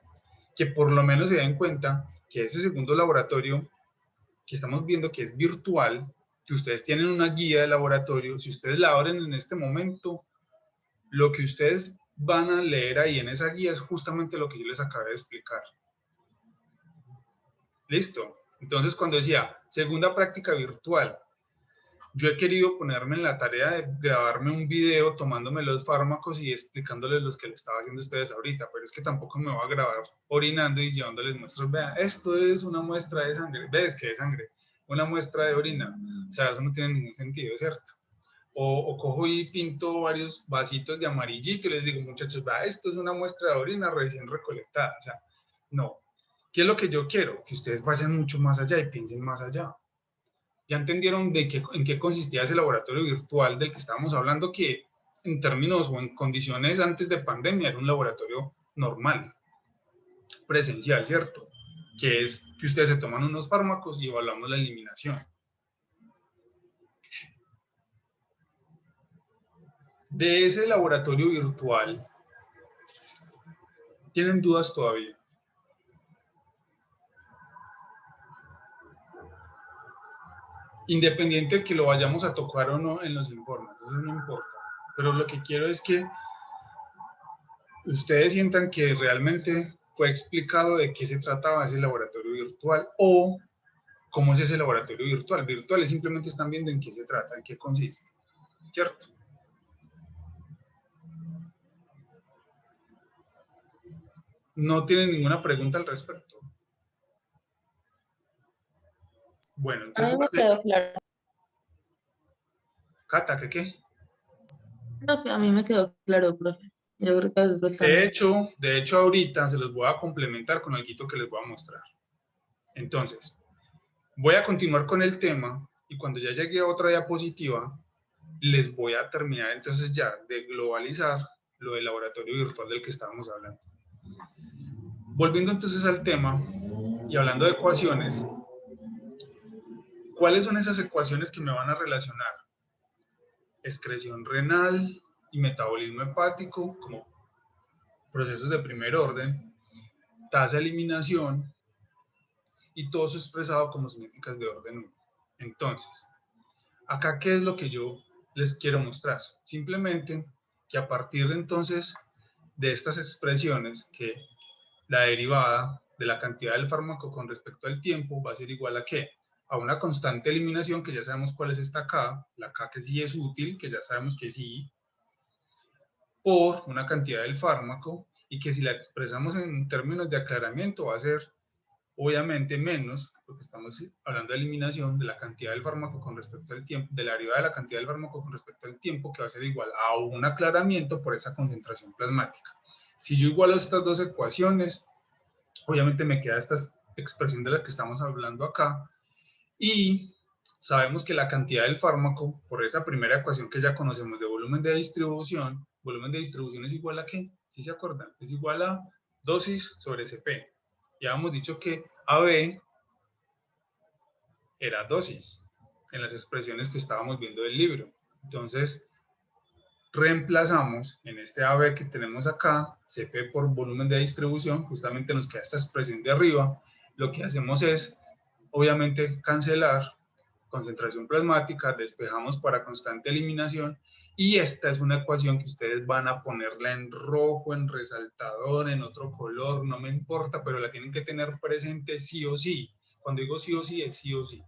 que por lo menos se den cuenta que ese segundo laboratorio que estamos viendo, que es virtual, que ustedes tienen una guía de laboratorio, si ustedes la abren en este momento, lo que ustedes van a leer ahí en esa guía es justamente lo que yo les acabé de explicar. ¿Listo? Entonces, cuando decía segunda práctica virtual, yo he querido ponerme en la tarea de grabarme un video tomándome los fármacos y explicándoles los que les estaba haciendo a ustedes ahorita, pero es que tampoco me voy a grabar orinando y llevándoles muestras. Vea, esto es una muestra de sangre. ¿Ves que es sangre? Una muestra de orina. O sea, eso no tiene ningún sentido, ¿cierto? O cojo y pinto varios vasitos de amarillito y les digo, muchachos, vea, esto es una muestra de orina recién recolectada. O sea, no. ¿Qué es lo que yo quiero? Que ustedes vayan mucho más allá y piensen más allá. Ya entendieron en qué consistía ese laboratorio virtual del que estábamos hablando, que en términos o en condiciones antes de pandemia era un laboratorio normal, presencial, ¿cierto? Que es que ustedes se toman unos fármacos y evaluamos la eliminación. De ese laboratorio virtual, ¿tienen dudas todavía? Independiente de que lo vayamos a tocar o no en los informes, eso no importa. Pero lo que quiero es que ustedes sientan que realmente fue explicado de qué se trataba ese laboratorio virtual o cómo es ese laboratorio virtual. Virtuales simplemente están viendo en qué se trata, en qué consiste, ¿cierto? ¿No tienen ninguna pregunta al respecto? Bueno, A mí entonces, me quedó claro. Cata, ¿qué? No, que a mí me quedó claro, profe. Yo creo que a otros De también. hecho, ahorita se los voy a complementar con algo que les voy a mostrar. Entonces, voy a continuar con el tema y cuando ya llegue a otra diapositiva, les voy a terminar entonces ya de globalizar lo del laboratorio virtual del que estábamos hablando. Volviendo entonces al tema y hablando de ecuaciones, ¿cuáles son esas ecuaciones que me van a relacionar? Excreción renal y metabolismo hepático como procesos de primer orden, tasa de eliminación y todo eso expresado como cinéticas de orden 1. Entonces, acá, ¿qué es lo que yo les quiero mostrar? Simplemente que a partir de entonces de estas expresiones, que la derivada de la cantidad del fármaco con respecto al tiempo va a ser igual a ¿qué? A una constante eliminación, que ya sabemos cuál es esta K, la K que sí es útil, que ya sabemos que sí, por una cantidad del fármaco, y que si la expresamos en términos de aclaramiento va a ser obviamente menos, porque estamos hablando de eliminación de la cantidad del fármaco con respecto al tiempo, de la derivada de la cantidad del fármaco con respecto al tiempo, que va a ser igual a un aclaramiento por esa concentración plasmática. Si yo igualo estas dos ecuaciones, obviamente me queda esta expresión de la que estamos hablando acá, y sabemos que la cantidad del fármaco, por esa primera ecuación que ya conocemos de volumen de distribución es igual a ¿qué? ¿Sí se acuerdan? Es igual a dosis sobre CP. Ya hemos dicho que AB era dosis en las expresiones que estábamos viendo del libro. Entonces, reemplazamos en este AB que tenemos acá, CP por volumen de distribución, justamente nos queda esta expresión de arriba. Lo que hacemos es, obviamente, cancelar concentración plasmática, despejamos para constante eliminación, y esta es una ecuación que ustedes van a ponerla en rojo, en resaltador, en otro color, no me importa, pero la tienen que tener presente sí o sí. Cuando digo sí o sí, es sí o sí.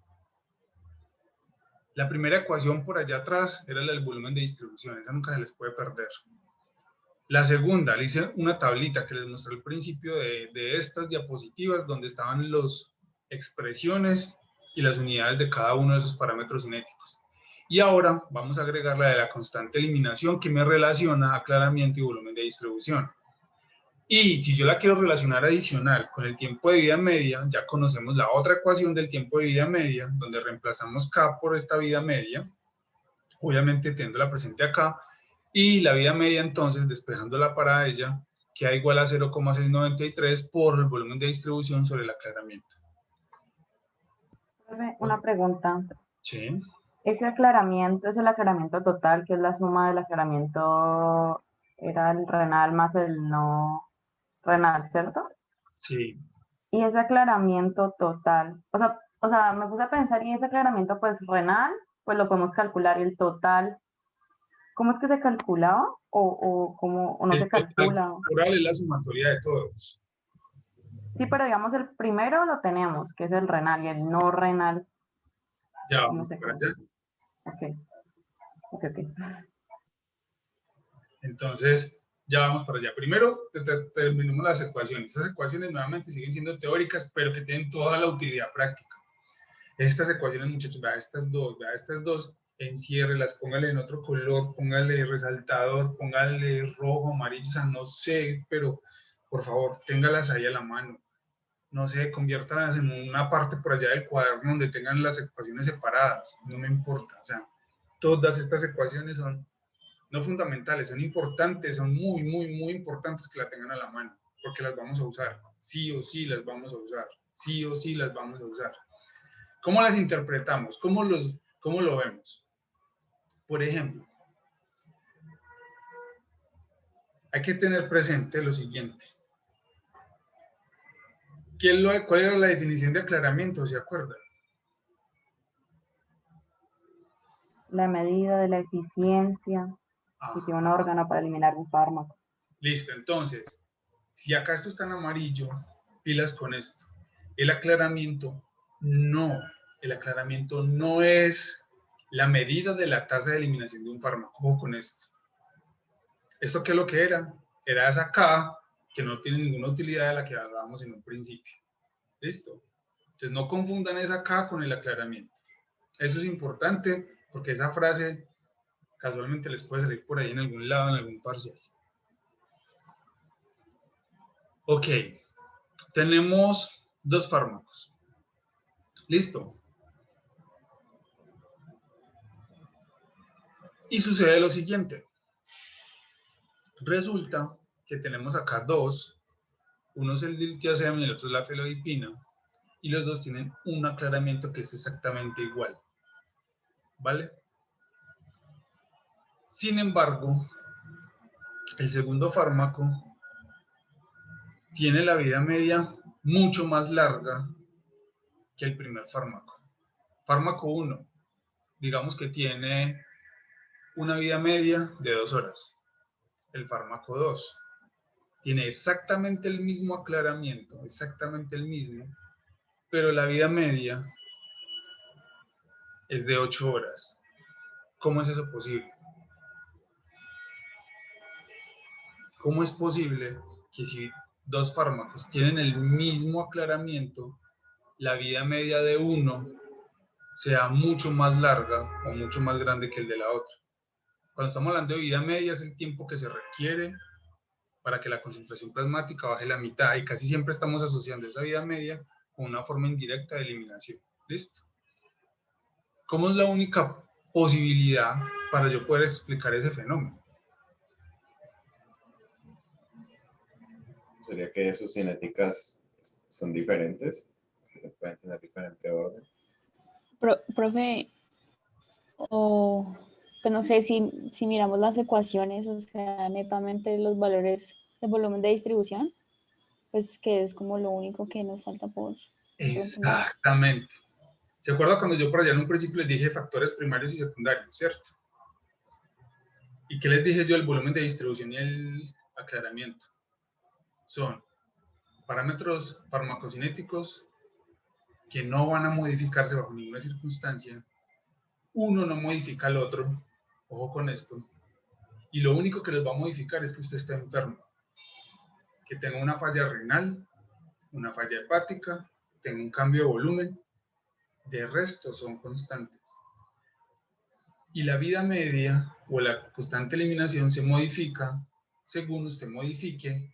La primera ecuación por allá atrás era la del volumen de distribución, esa nunca se les puede perder. La segunda, le hice una tablita que les mostré al principio de estas diapositivas, donde estaban las expresiones y las unidades de cada uno de esos parámetros cinéticos. Y ahora vamos a agregar la de la constante eliminación, que me relaciona aclaramiento y volumen de distribución. Y si yo la quiero relacionar adicional con el tiempo de vida media, ya conocemos la otra ecuación del tiempo de vida media, donde reemplazamos K por esta vida media, obviamente teniéndola presente acá, y la vida media entonces, despejándola para ella, queda igual a 0,693 por el volumen de distribución sobre el aclaramiento. Una pregunta. Sí. Ese aclaramiento es el aclaramiento total, que es la suma del aclaramiento, era el renal más el no renal, ¿cierto? Sí. Y ese aclaramiento total, o sea, me puse a pensar, y ese aclaramiento pues renal, pues lo podemos calcular, y el total, ¿cómo es que se calculaba? ¿O no El se total calcula? corporal es la sumatoria de todos. Sí, pero digamos el primero lo tenemos, que es el renal, y el no renal, Ya ¿cómo vamos se para calcula? allá. Ok. Entonces, ya vamos para allá. Primero, terminamos las ecuaciones. Estas ecuaciones nuevamente siguen siendo teóricas, pero que tienen toda la utilidad práctica. Estas ecuaciones, muchachos, vea estas dos, enciérrelas, póngale en otro color, póngale resaltador, póngale rojo, amarillo, o sea, no sé, pero por favor, téngalas ahí a la mano. No sé, conviértanlas en una parte por allá del cuaderno donde tengan las ecuaciones separadas, no me importa, o sea, todas estas ecuaciones son no fundamentales, son importantes, son muy, muy, muy importantes que la tengan a la mano, porque las vamos a usar, sí o sí las vamos a usar, sí o sí las vamos a usar. ¿Cómo las interpretamos? ¿Cómo lo vemos? Por ejemplo, hay que tener presente lo siguiente. ¿Cuál era la definición de aclaramiento? ¿Se acuerdan? La medida de la eficiencia que tiene un órgano para eliminar un fármaco. Listo, entonces, si acá esto está en amarillo, pilas con esto. El aclaramiento no es la medida de la tasa de eliminación de un fármaco. Ojo con esto. ¿Esto qué es lo que era? Era esa K que no tiene ninguna utilidad de la que hablábamos en un principio. ¿Listo? Entonces no confundan esa K con el aclaramiento. Eso es importante porque esa frase casualmente les puede salir por ahí en algún lado, en algún parcial. Ok, tenemos 2 fármacos. ¿Listo? Y sucede lo siguiente. Resulta que tenemos acá 2, uno es el diltiazem y el otro es la felodipina, y los dos tienen un aclaramiento que es exactamente igual. ¿Vale? Sin embargo, el segundo fármaco tiene la vida media mucho más larga que el primer fármaco. Fármaco 1, digamos que tiene una vida media de 2 horas. El fármaco 2 tiene exactamente el mismo aclaramiento, exactamente el mismo, pero la vida media es de 8 horas. ¿Cómo es eso posible? ¿Cómo es posible que si 2 fármacos tienen el mismo aclaramiento, la vida media de uno sea mucho más larga o mucho más grande que el de la otra? Cuando estamos hablando de vida media es el tiempo que se requiere para que la concentración plasmática baje la mitad, y casi siempre estamos asociando esa vida media con una forma indirecta de eliminación. ¿Listo? ¿Cómo es la única posibilidad para yo poder explicar ese fenómeno? Sería que sus cinéticas son diferentes, que pueden tener diferente orden. Profe, o pues no sé si miramos las ecuaciones, o sea, netamente los valores del volumen de distribución, pues que es como lo único que nos falta por entender. Exactamente. ¿Se acuerda cuando yo por allá en un principio les dije factores primarios y secundarios, cierto? ¿Y qué les dije yo? El volumen de distribución y el aclaramiento. Son parámetros farmacocinéticos que no van a modificarse bajo ninguna circunstancia. Uno no modifica al otro, ojo con esto, y lo único que les va a modificar es que usted esté enfermo, que tenga una falla renal, una falla hepática, tenga un cambio de volumen, de resto son constantes. Y la vida media o la constante eliminación se modifica según usted modifique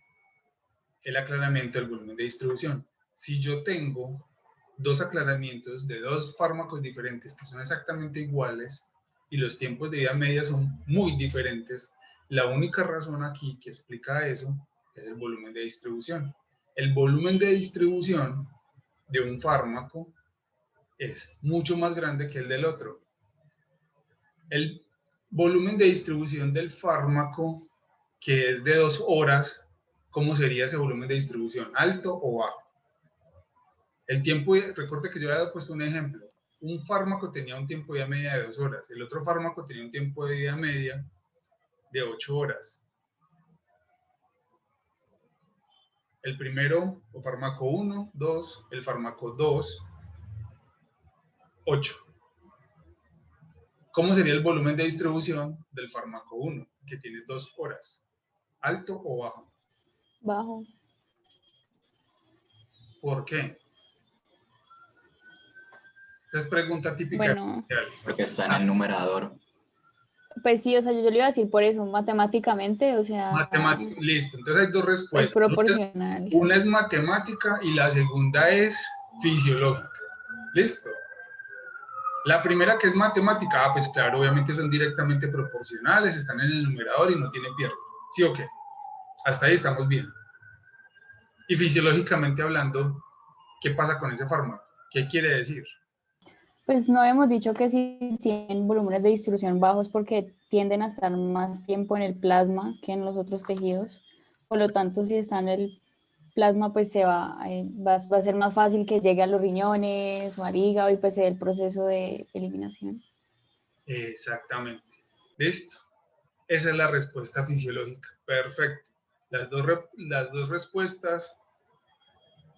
el aclaramiento del volumen de distribución. Si yo tengo 2 aclaramientos de 2 fármacos diferentes que son exactamente iguales y los tiempos de vida media son muy diferentes, la única razón aquí que explica eso es el volumen de distribución. El volumen de distribución de un fármaco es mucho más grande que el del otro. El volumen de distribución del fármaco, que es de 2 horas, ¿cómo sería ese volumen de distribución? ¿Alto o bajo? El tiempo, recuerde que yo había puesto un ejemplo. Un fármaco tenía un tiempo de vida media de 2 horas. El otro fármaco tenía un tiempo de vida media de 8 horas. El primero, o fármaco 1, 2. El fármaco 2, 8. ¿Cómo sería el volumen de distribución del fármaco 1, que tiene 2 horas? ¿Alto o bajo? Bajo. ¿Por qué? Esa es pregunta típica. Bueno, Porque está en el numerador. pues sí, o sea, yo le iba a decir por eso, matemáticamente, o sea, Listo, entonces hay 2 respuestas. es proporcional. Una es matemática y la segunda es fisiológica. ¿Listo? La primera, que es matemática, pues claro, obviamente son directamente proporcionales, están en el numerador y no tienen pierde. ¿Sí o qué? Hasta ahí estamos bien. Y fisiológicamente hablando, ¿qué pasa con ese fármaco? ¿Qué quiere decir? Pues no hemos dicho que si tienen volúmenes de distribución bajos porque tienden a estar más tiempo en el plasma que en los otros tejidos. Por lo tanto, si está en el plasma, pues va a ser más fácil que llegue a los riñones o al hígado y pues se dé el proceso de eliminación. Exactamente. ¿Listo? Esa es la respuesta fisiológica. Perfecto. Las dos respuestas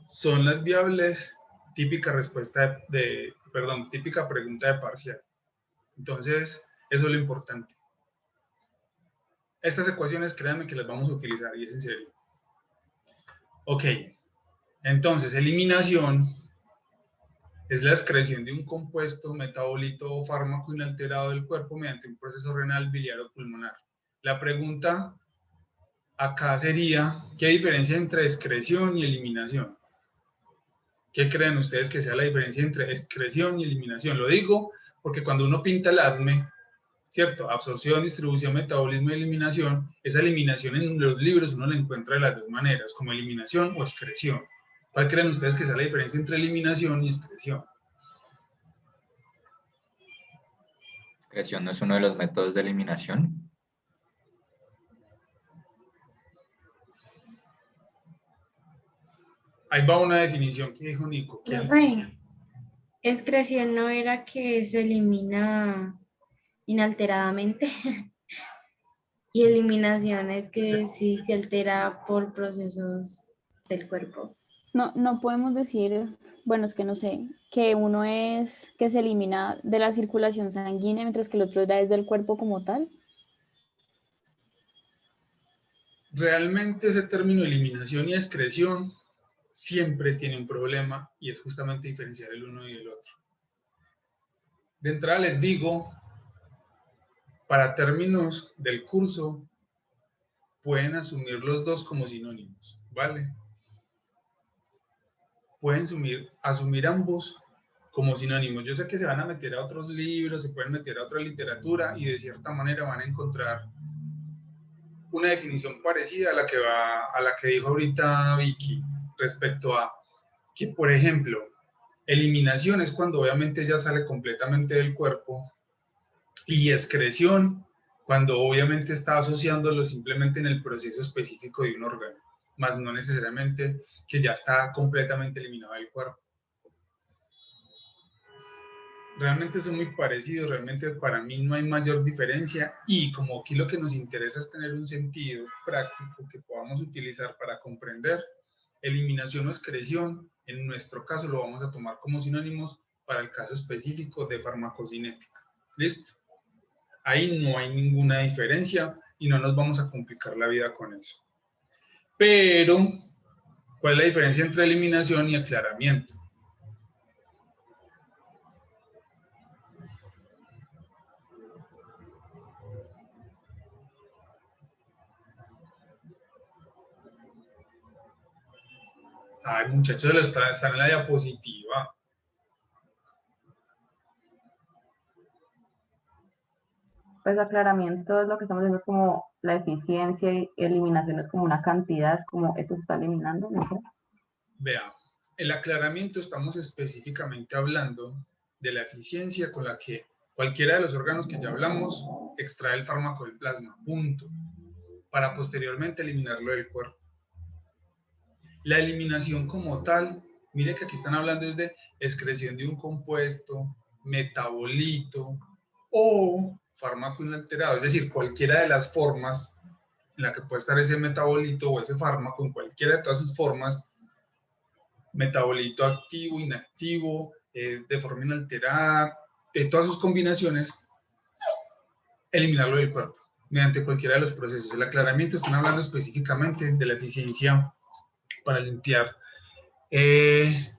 son las viables. Típica típica pregunta de parcial. Entonces, eso es lo importante. Estas ecuaciones, créanme que las vamos a utilizar, y es en serio. Ok, entonces eliminación es la excreción de un compuesto, metabolito o fármaco inalterado del cuerpo mediante un proceso renal, biliar o pulmonar. La pregunta acá sería, ¿qué diferencia entre excreción y eliminación? ¿Qué creen ustedes que sea la diferencia entre excreción y eliminación? Lo digo porque cuando uno pinta el ADME, ¿cierto? Absorción, distribución, metabolismo y eliminación, esa eliminación en los libros uno la encuentra de las dos maneras, como eliminación o excreción. ¿Cuál creen ustedes que sea la diferencia entre eliminación y excreción? Excreción no es uno de los métodos de eliminación. Ahí va una definición que dijo Nico. Profe, excreción no era que se elimina inalteradamente. Y eliminación es que sí se altera por procesos del cuerpo. No podemos decir, bueno, es que no sé, que uno es que se elimina de la circulación sanguínea, mientras que el otro es del cuerpo como tal. Realmente ese término eliminación y excreción siempre tiene un problema y es justamente diferenciar el uno y el otro. De entrada les digo, para términos del curso, pueden asumir los dos como sinónimos, ¿vale? Pueden asumir ambos como sinónimos. Yo sé que se van a meter a otros libros, se pueden meter a otra literatura y de cierta manera van a encontrar una definición parecida a la que dijo ahorita Vicky respecto a que, por ejemplo, eliminación es cuando obviamente ya sale completamente del cuerpo y excreción cuando obviamente está asociándolo simplemente en el proceso específico de un órgano, más no necesariamente que ya está completamente eliminado del cuerpo. Realmente son muy parecidos, realmente para mí no hay mayor diferencia y como aquí lo que nos interesa es tener un sentido práctico que podamos utilizar para comprender, eliminación o excreción, en nuestro caso lo vamos a tomar como sinónimos para el caso específico de farmacocinética. ¿Listo? Ahí no hay ninguna diferencia y no nos vamos a complicar la vida con eso. Pero, ¿cuál es la diferencia entre eliminación y aclaramiento? Ay, muchachos, están en la diapositiva. Pues aclaramiento es lo que estamos diciendo, es como la eficiencia y eliminación es como una cantidad, es como eso se está eliminando, no sé. Vea, el aclaramiento estamos específicamente hablando de la eficiencia con la que cualquiera de los órganos que ya hablamos extrae el fármaco del plasma, punto, para posteriormente eliminarlo del cuerpo. La eliminación como tal, mire que aquí están hablando de excreción de un compuesto, metabolito o fármaco inalterado, es decir, cualquiera de las formas en la que puede estar ese metabolito o ese fármaco, en cualquiera de todas sus formas, metabolito activo, inactivo, de forma inalterada, de todas sus combinaciones, eliminarlo del cuerpo mediante cualquiera de los procesos. El aclaramiento están hablando específicamente de la eficiencia para limpiar el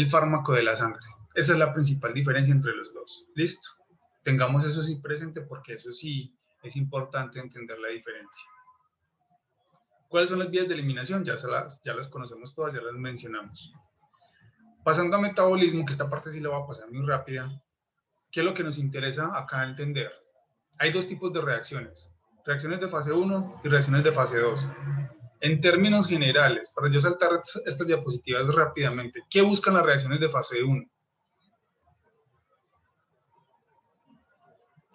fármaco de la sangre. Esa es la principal diferencia entre los dos. ¿Listo? Tengamos eso sí presente porque eso sí es importante entender la diferencia. ¿Cuáles son las vías de eliminación? Ya las conocemos todas, ya las mencionamos. Pasando a metabolismo, que esta parte sí la voy a pasar muy rápida, ¿qué es lo que nos interesa acá entender? Hay dos tipos de reacciones, reacciones de fase 1 y reacciones de fase 2. En términos generales, para yo saltar estas diapositivas rápidamente, ¿qué buscan las reacciones de fase 1?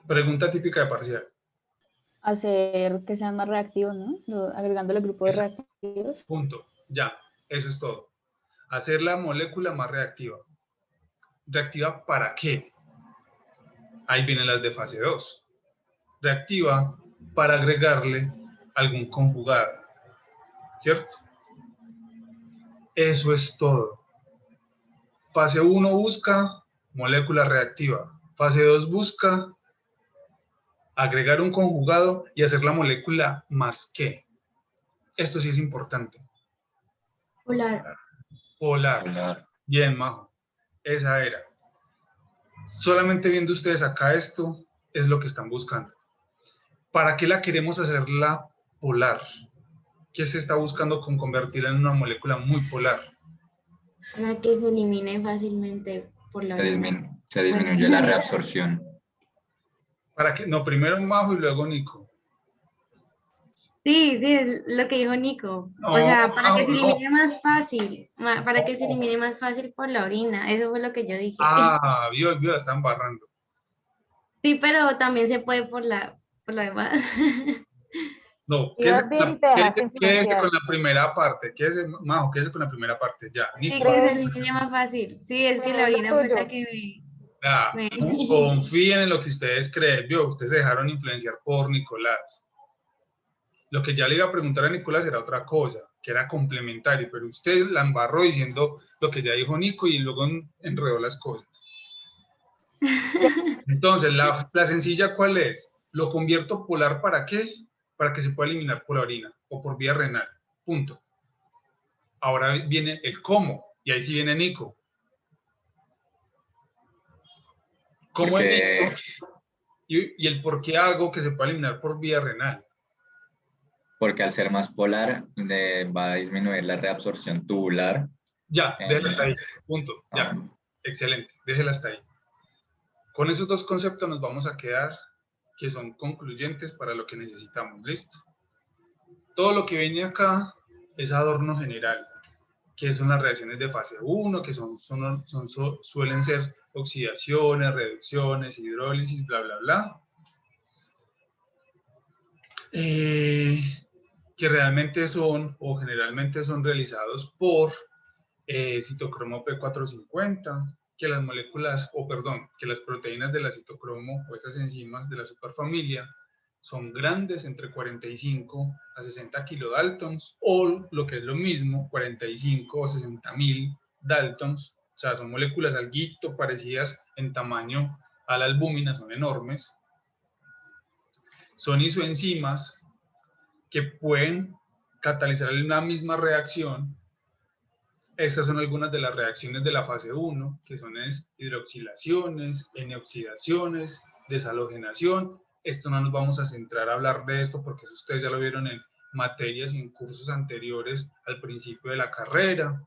Pregunta típica de parcial. Hacer que sean más reactivos, ¿no? Agregándole el grupo de reactivos. Punto. Ya, eso es todo. Hacer la molécula más reactiva. ¿Reactiva para qué? Ahí vienen las de fase 2. Reactiva para agregarle algún conjugado. ¿Cierto? Eso es todo. Fase 1 busca molécula reactiva. Fase 2 busca agregar un conjugado y hacer la molécula más que. Esto sí es importante. Polar. Polar. Polar. Bien, Majo. Esa era. Solamente viendo ustedes acá esto es lo que están buscando. ¿Para qué la queremos hacerla polar? ¿Qué se está buscando con convertirla en una molécula muy polar? Para que se elimine fácilmente por la orina. Se disminuye la reabsorción. ¿Para qué? No, primero Majo y luego Nico. Sí, sí, es lo que dijo Nico. No, O sea, para que Majo, se no. elimine más fácil, para que se elimine más fácil por la orina. Eso fue lo que yo dije. Ah, vio, la están barrando. Sí, pero también se puede por lo demás. No, Ibas bien y te dejaste quédese con influenciar. la primera parte. Majo, quédese con la primera parte. Ya, Sí, Nico. que se ¿Crees, elimine más fácil. Sí, es que la crees lo orina fue la tuyo? que Ya, me... confíen en lo que ustedes creen. Vio, ustedes se dejaron influenciar por Nicolás. Lo que ya le iba a preguntar a Nicolás era otra cosa, que era complementario, pero usted la embarró diciendo lo que ya dijo Nico y luego enredó las cosas. Entonces, la sencilla, ¿cuál es? Lo convierto polar, ¿para qué? Para que se pueda eliminar por la orina o por vía renal. Punto. Ahora viene el cómo, y ahí sí viene Nico. ¿Cómo Porque, evito? Y el por qué hago que se pueda eliminar por vía renal. porque al ser más polar va a disminuir la reabsorción tubular. Ya, déjela hasta ahí. Punto. Ya. Ah, Excelente. Déjela hasta ahí. Con esos dos conceptos nos vamos a quedar, que son concluyentes para lo que necesitamos. ¿Listo? Todo lo que viene acá es adorno general, que son las reacciones de fase 1, que suelen ser oxidaciones, reducciones, hidrólisis, bla, bla, bla. Que realmente son, o generalmente son realizados por citocromo P450, que las moléculas, que las proteínas de la citocromo o estas enzimas de la superfamilia son grandes, entre 45 a 60 kilodaltons, o lo que es lo mismo, 45 o 60.000 daltons. O sea, son moléculas alguito parecidas en tamaño a la albúmina, son enormes. Son isoenzimas que pueden catalizar una misma reacción. Estas son algunas de las reacciones de la fase 1, que son hidroxilaciones, N-oxidaciones, deshalogenación. Esto no nos vamos a centrar a hablar de esto porque eso ustedes ya lo vieron en materias y en cursos anteriores al principio de la carrera.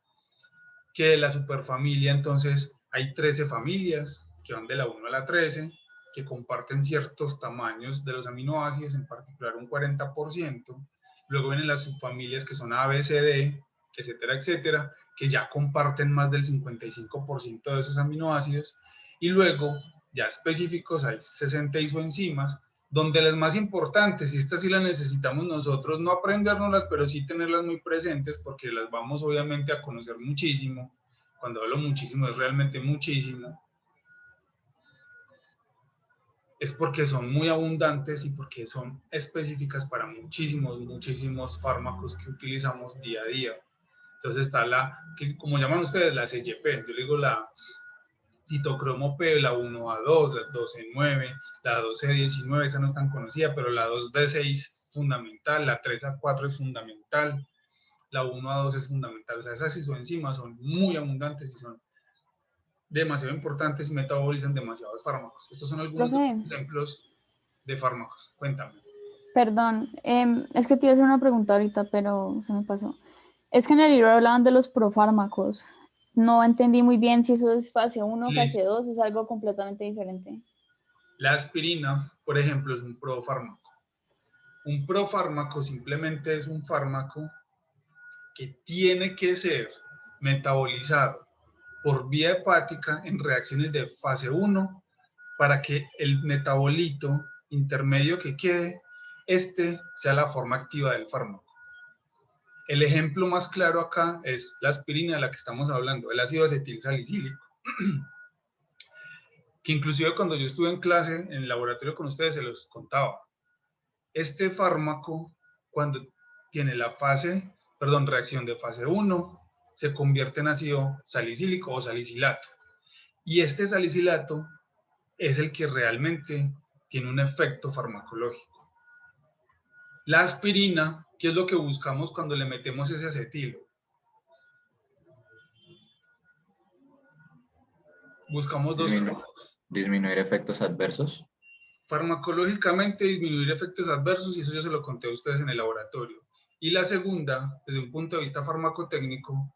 Que de la superfamilia, entonces, hay 13 familias que van de la 1 a la 13, que comparten ciertos tamaños de los aminoácidos, en particular un 40%. Luego vienen las subfamilias que son A, B, C, D, etcétera, etcétera, que ya comparten más del 55% de esos aminoácidos. Y luego, ya específicos, hay 60 isoenzimas, donde las más importantes, y estas sí las necesitamos nosotros, no aprendérnoslas, pero sí tenerlas muy presentes, porque las vamos obviamente a conocer muchísimo. Cuando hablo muchísimo, es realmente muchísimo. Es porque son muy abundantes y porque son específicas para muchísimos fármacos que utilizamos día a día. Entonces está que como llaman ustedes, la CYP, yo digo la citocromo P, la 1A2, la 2E9, la 2E19, esa no es tan conocida, pero la 2D6 es fundamental, la 3A4 es fundamental, la 1A2 es fundamental. O sea, esas isoenzimas son muy abundantes y son demasiado importantes y metabolizan demasiados fármacos. Estos son algunos ejemplos de fármacos. Cuéntame. Perdón, es que te iba a hacer una pregunta ahorita, pero se me pasó. Es que en el libro hablaban de los profármacos. No entendí muy bien si eso es fase 1, fase 2 o es algo completamente diferente. La aspirina, por ejemplo, es un profármaco. Un profármaco simplemente es un fármaco que tiene que ser metabolizado por vía hepática en reacciones de fase 1 para que el metabolito intermedio que quede, sea la forma activa del fármaco. El ejemplo más claro acá es la aspirina de la que estamos hablando, el ácido acetil salicílico. Que inclusive cuando yo estuve en clase, en el laboratorio con ustedes, se los contaba. Este fármaco, cuando tiene reacción de fase 1, se convierte en ácido salicílico o salicilato. Y este salicilato es el que realmente tiene un efecto farmacológico. La aspirina, ¿qué es lo que buscamos cuando le metemos ese acetilo? buscamos dos cosas. Disminuir efectos adversos. Farmacológicamente disminuir efectos adversos, y eso yo se lo conté a ustedes en el laboratorio. Y la segunda, desde un punto de vista farmacotécnico,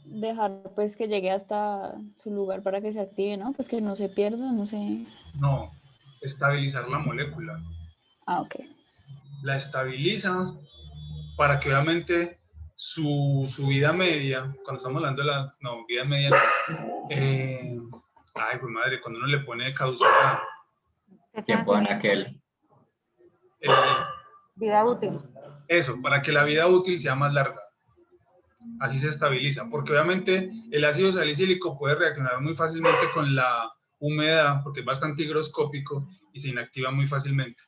Dejar pues que llegue hasta su lugar para que se active, ¿no? Pues que no se pierda, no sé. no, estabilizar la molécula. Ah, ok. La estabiliza para que obviamente su vida media, cuando estamos hablando de la vida media, ay, pues madre, cuando uno le pone caducidad. Tiempo en aquel. Vida útil. Eso, para que la vida útil sea más larga. Así se estabiliza, porque obviamente el ácido salicílico puede reaccionar muy fácilmente con la humedad, porque es bastante higroscópico y se inactiva muy fácilmente.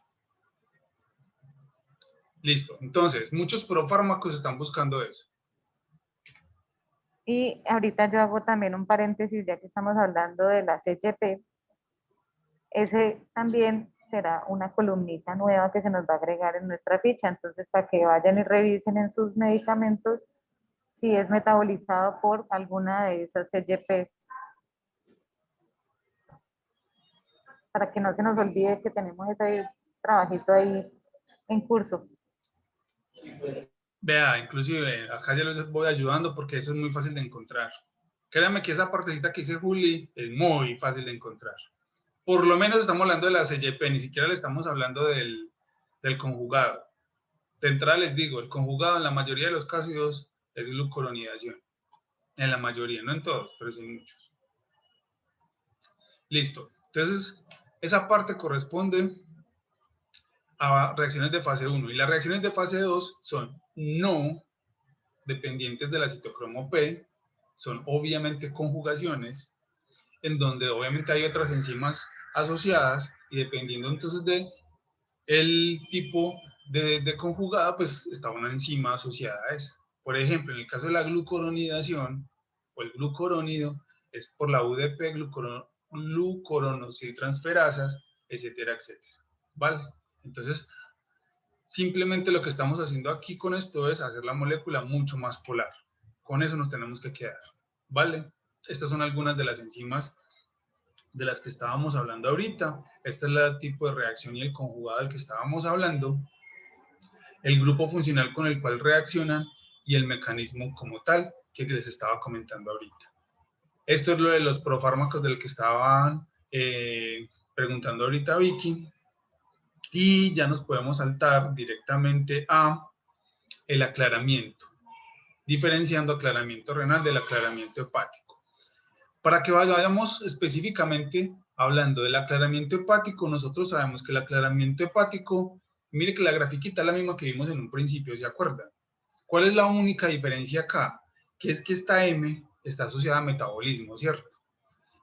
Listo, entonces, muchos profármacos están buscando eso. Y ahorita yo hago también un paréntesis, ya que estamos hablando de la CGP. Ese también será una columnita nueva que se nos va a agregar en nuestra ficha. Entonces, para que vayan y revisen en sus medicamentos si es metabolizado por alguna de esas CGPs. Para que no se nos olvide que tenemos ese trabajito ahí en curso. Vea, inclusive acá ya los voy ayudando porque eso es muy fácil de encontrar. Créanme que esa partecita que dice Juli es muy fácil de encontrar. Por lo menos estamos hablando de la CYP, ni siquiera le estamos hablando del conjugado. De entrada les digo, el conjugado en la mayoría de los casos es glucoronidación. En la mayoría, no en todos, pero sí en muchos. Listo. Entonces, esa parte corresponde a reacciones de fase 1. Y las reacciones de fase 2 son no dependientes de la citocromo P, son obviamente conjugaciones, en donde obviamente hay otras enzimas asociadas, y dependiendo entonces de el tipo de conjugada, pues está una enzima asociada a esa. Por ejemplo, en el caso de la glucoronidación o el glucorónido, es por la UDP, glucoronosiltransferasas, etcétera, etcétera. ¿Vale? Entonces, simplemente lo que estamos haciendo aquí con esto es hacer la molécula mucho más polar. Con eso nos tenemos que quedar. ¿Vale? Estas son algunas de las enzimas de las que estábamos hablando ahorita. Este es el tipo de reacción y el conjugado del que estábamos hablando, el grupo funcional con el cual reaccionan y el mecanismo como tal que les estaba comentando ahorita. Esto es lo de los profármacos del que estaban preguntando ahorita Vicky, y ya nos podemos saltar directamente a el aclaramiento, diferenciando aclaramiento renal del aclaramiento hepático. Para que vayamos específicamente hablando del aclaramiento hepático, nosotros sabemos que el aclaramiento hepático, mire que la grafiquita es la misma que vimos en un principio, ¿se acuerdan? ¿Cuál es la única diferencia acá? Que es que esta M está asociada a metabolismo, ¿cierto?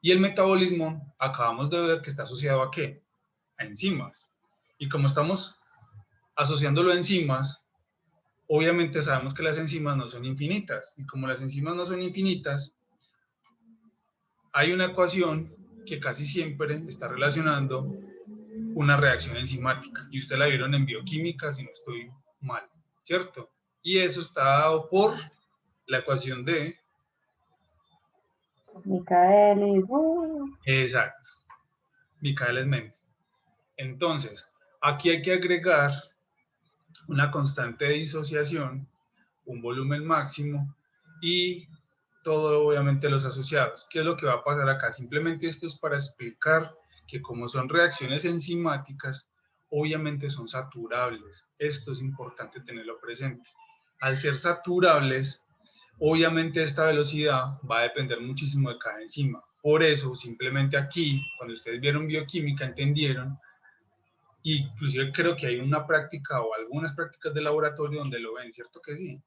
Y el metabolismo, acabamos de ver que está asociado ¿a qué? A enzimas. Y como estamos asociándolo a enzimas, obviamente sabemos que las enzimas no son infinitas. Y como las enzimas no son infinitas, hay una ecuación que casi siempre está relacionando una reacción enzimática. Y ustedes la vieron en bioquímica, si no estoy mal, ¿cierto? Y eso está dado por la ecuación de Micaelis. Exacto. Michaelis-Menten. Entonces, aquí hay que agregar una constante de disociación, un volumen máximo y todo obviamente los asociados. ¿Qué es lo que va a pasar acá? Simplemente esto es para explicar que como son reacciones enzimáticas, obviamente son saturables. Esto es importante tenerlo presente. Al ser saturables, obviamente esta velocidad va a depender muchísimo de cada enzima. Por eso, simplemente aquí, cuando ustedes vieron bioquímica, entendieron, y inclusive creo que hay una práctica o algunas prácticas de laboratorio donde lo ven, ¿cierto que sí?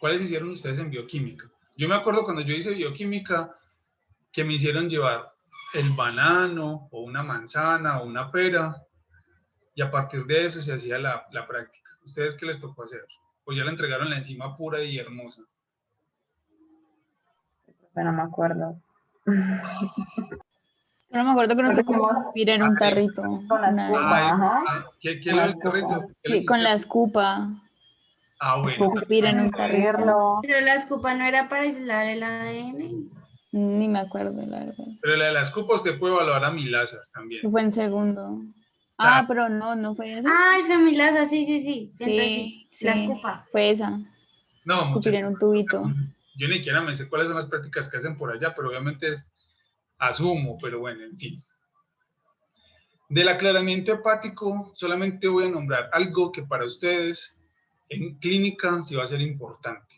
¿Cuáles hicieron ustedes en bioquímica? Yo me acuerdo cuando yo hice bioquímica que me hicieron llevar el banano o una manzana o una pera, y a partir de eso se hacía la práctica. ¿Ustedes qué les tocó hacer? Pues ya le entregaron la enzima pura y hermosa. Pero no me acuerdo. Yo no me acuerdo que nos tocó escupir en un tarrito. Con la escupa, ajá. ¿Qué es el carrito? Sí, con la escupa. Ah, bueno. Escupir en un tarrito. Escupirlo. Pero la escupa no era para aislar el ADN. Ni me acuerdo, la verdad. Pero la de las copas usted puede evaluar amilasas también. Fue en segundo. sea, Ah, pero no fue esa. Ah, el femilasa, sí. Entonces Sí, la sí, escupa. fue esa. No, Escupir en un tubito. yo ni siquiera me sé cuáles son las prácticas que hacen por allá, pero obviamente asumo, pero bueno, en fin. Del aclaramiento hepático, solamente voy a nombrar algo que para ustedes en clínica sí va a ser importante.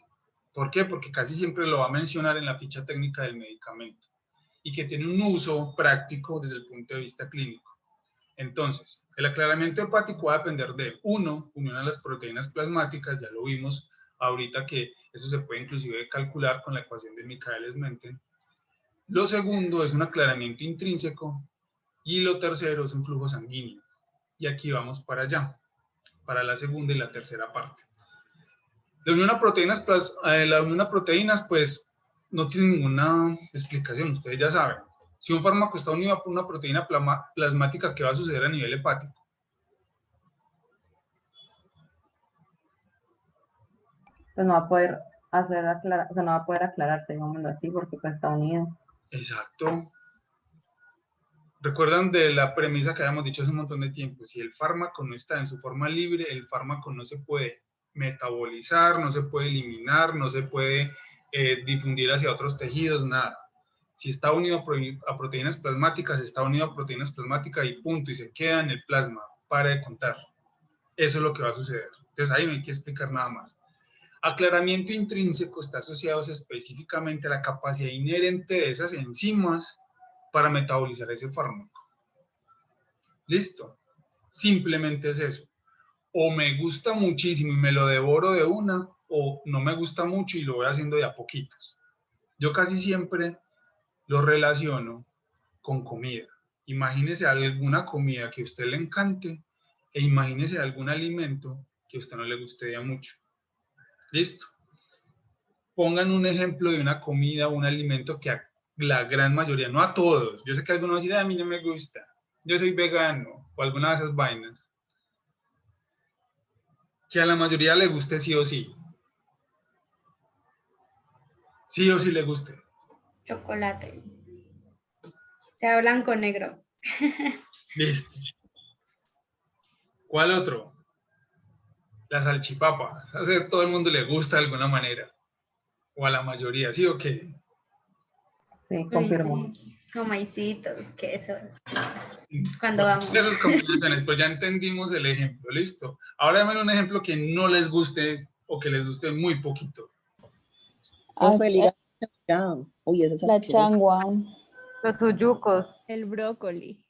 ¿Por qué? Porque casi siempre lo va a mencionar en la ficha técnica del medicamento y que tiene un uso práctico desde el punto de vista clínico. Entonces, el aclaramiento hepático va a depender de, uno, unión a las proteínas plasmáticas, ya lo vimos ahorita que eso se puede inclusive calcular con la ecuación de Michaelis-Menten. Lo segundo es un aclaramiento intrínseco y lo tercero es un flujo sanguíneo. Y aquí vamos para allá, para la segunda y la tercera parte. La unión a proteínas, pues, no tiene ninguna explicación, ustedes ya saben. Si un fármaco está unido a una proteína plasmática, ¿qué va a suceder a nivel hepático? Pues no va a poder no va a poder aclararse, digámoslo así, porque pues está unido. Exacto. ¿Recuerdan de la premisa que habíamos dicho hace un montón de tiempo? Si el fármaco no está en su forma libre, el fármaco no se puede metabolizar, no se puede eliminar, no se puede difundir hacia otros tejidos, nada. Si está unido a proteínas plasmáticas, está unido a proteínas plasmáticas y punto, y se queda en el plasma, para de contar. Eso es lo que va a suceder. Entonces ahí no hay que explicar nada más. Aclaramiento intrínseco está asociado específicamente a la capacidad inherente de esas enzimas para metabolizar ese fármaco. ¿Listo? Simplemente es eso. O me gusta muchísimo y me lo devoro de una, o no me gusta mucho y lo voy haciendo de a poquitos. Yo casi siempre lo relaciono con comida. Imagínese alguna comida que a usted le encante e imagínese algún alimento que a usted no le guste ya mucho. ¿Listo? Pongan un ejemplo de una comida o un alimento que a la gran mayoría, no a todos, yo sé que algunos van a decir, a mí no me gusta, yo soy vegano, o alguna de esas vainas, que a la mayoría le guste sí o sí. Sí o sí le guste. Chocolate. Sea blanco o negro. Listo. ¿Cuál otro? La salchipapa. A todo el mundo le gusta de alguna manera. O a la mayoría, ¿sí o qué? Sí, confirmo. Sí. Con maicitos, queso. Cuando vamos. Esas combinaciones, pues ya entendimos el ejemplo, listo. Ahora denme un ejemplo que no les guste o que les guste muy poquito. Uy, esa es La asquerosa. changua. Los tuyucos. El brócoli.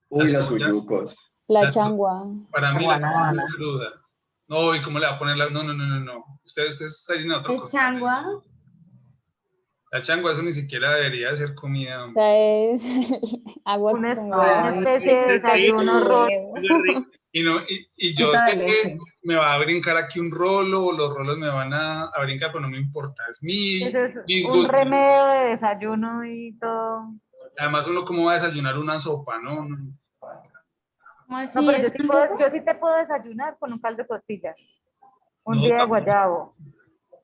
Uy, Las los cebollas. uyucos. La Las- changua. Para mí la Guanábana. changua es cruda. No, ¿y cómo le va a poner la...? No. Usted está diciendo otra ¿El cosa. changua? La changua, eso ni siquiera debería de ser comida. O sea, es agua Una, con una especie de desayuno rolo. Y yo Fruta de sé que leche. me va a brincar aquí un rolo, o los rolos me van a brincar, pero no me importa. Es Eso es mis un gustos. remedio de desayuno y todo. Además, uno cómo va a desayunar una sopa, ¿no? ¿Cómo así? No, pero ¿Es yo sí, una sopa? yo sí te puedo desayunar con un caldo de costilla. Un No, día de tampoco. guayabo.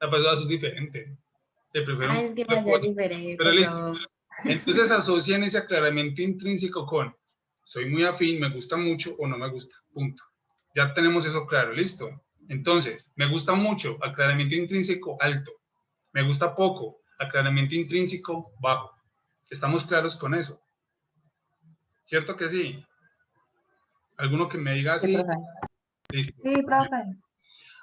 La persona es diferente. Te prefiero Ay, un es que poquito de vaya pollo. diferente, Pero por listo. favor. Entonces asocian ese aclaramiento intrínseco con soy muy afín, me gusta mucho o no me gusta. Punto. Ya tenemos eso claro, listo. Entonces, me gusta mucho, aclaramiento intrínseco alto. Me gusta poco, aclaramiento intrínseco bajo. ¿Estamos claros con eso? ¿Cierto que sí? ¿Alguno que me diga Sí, así? profe. Listo. Sí, profe.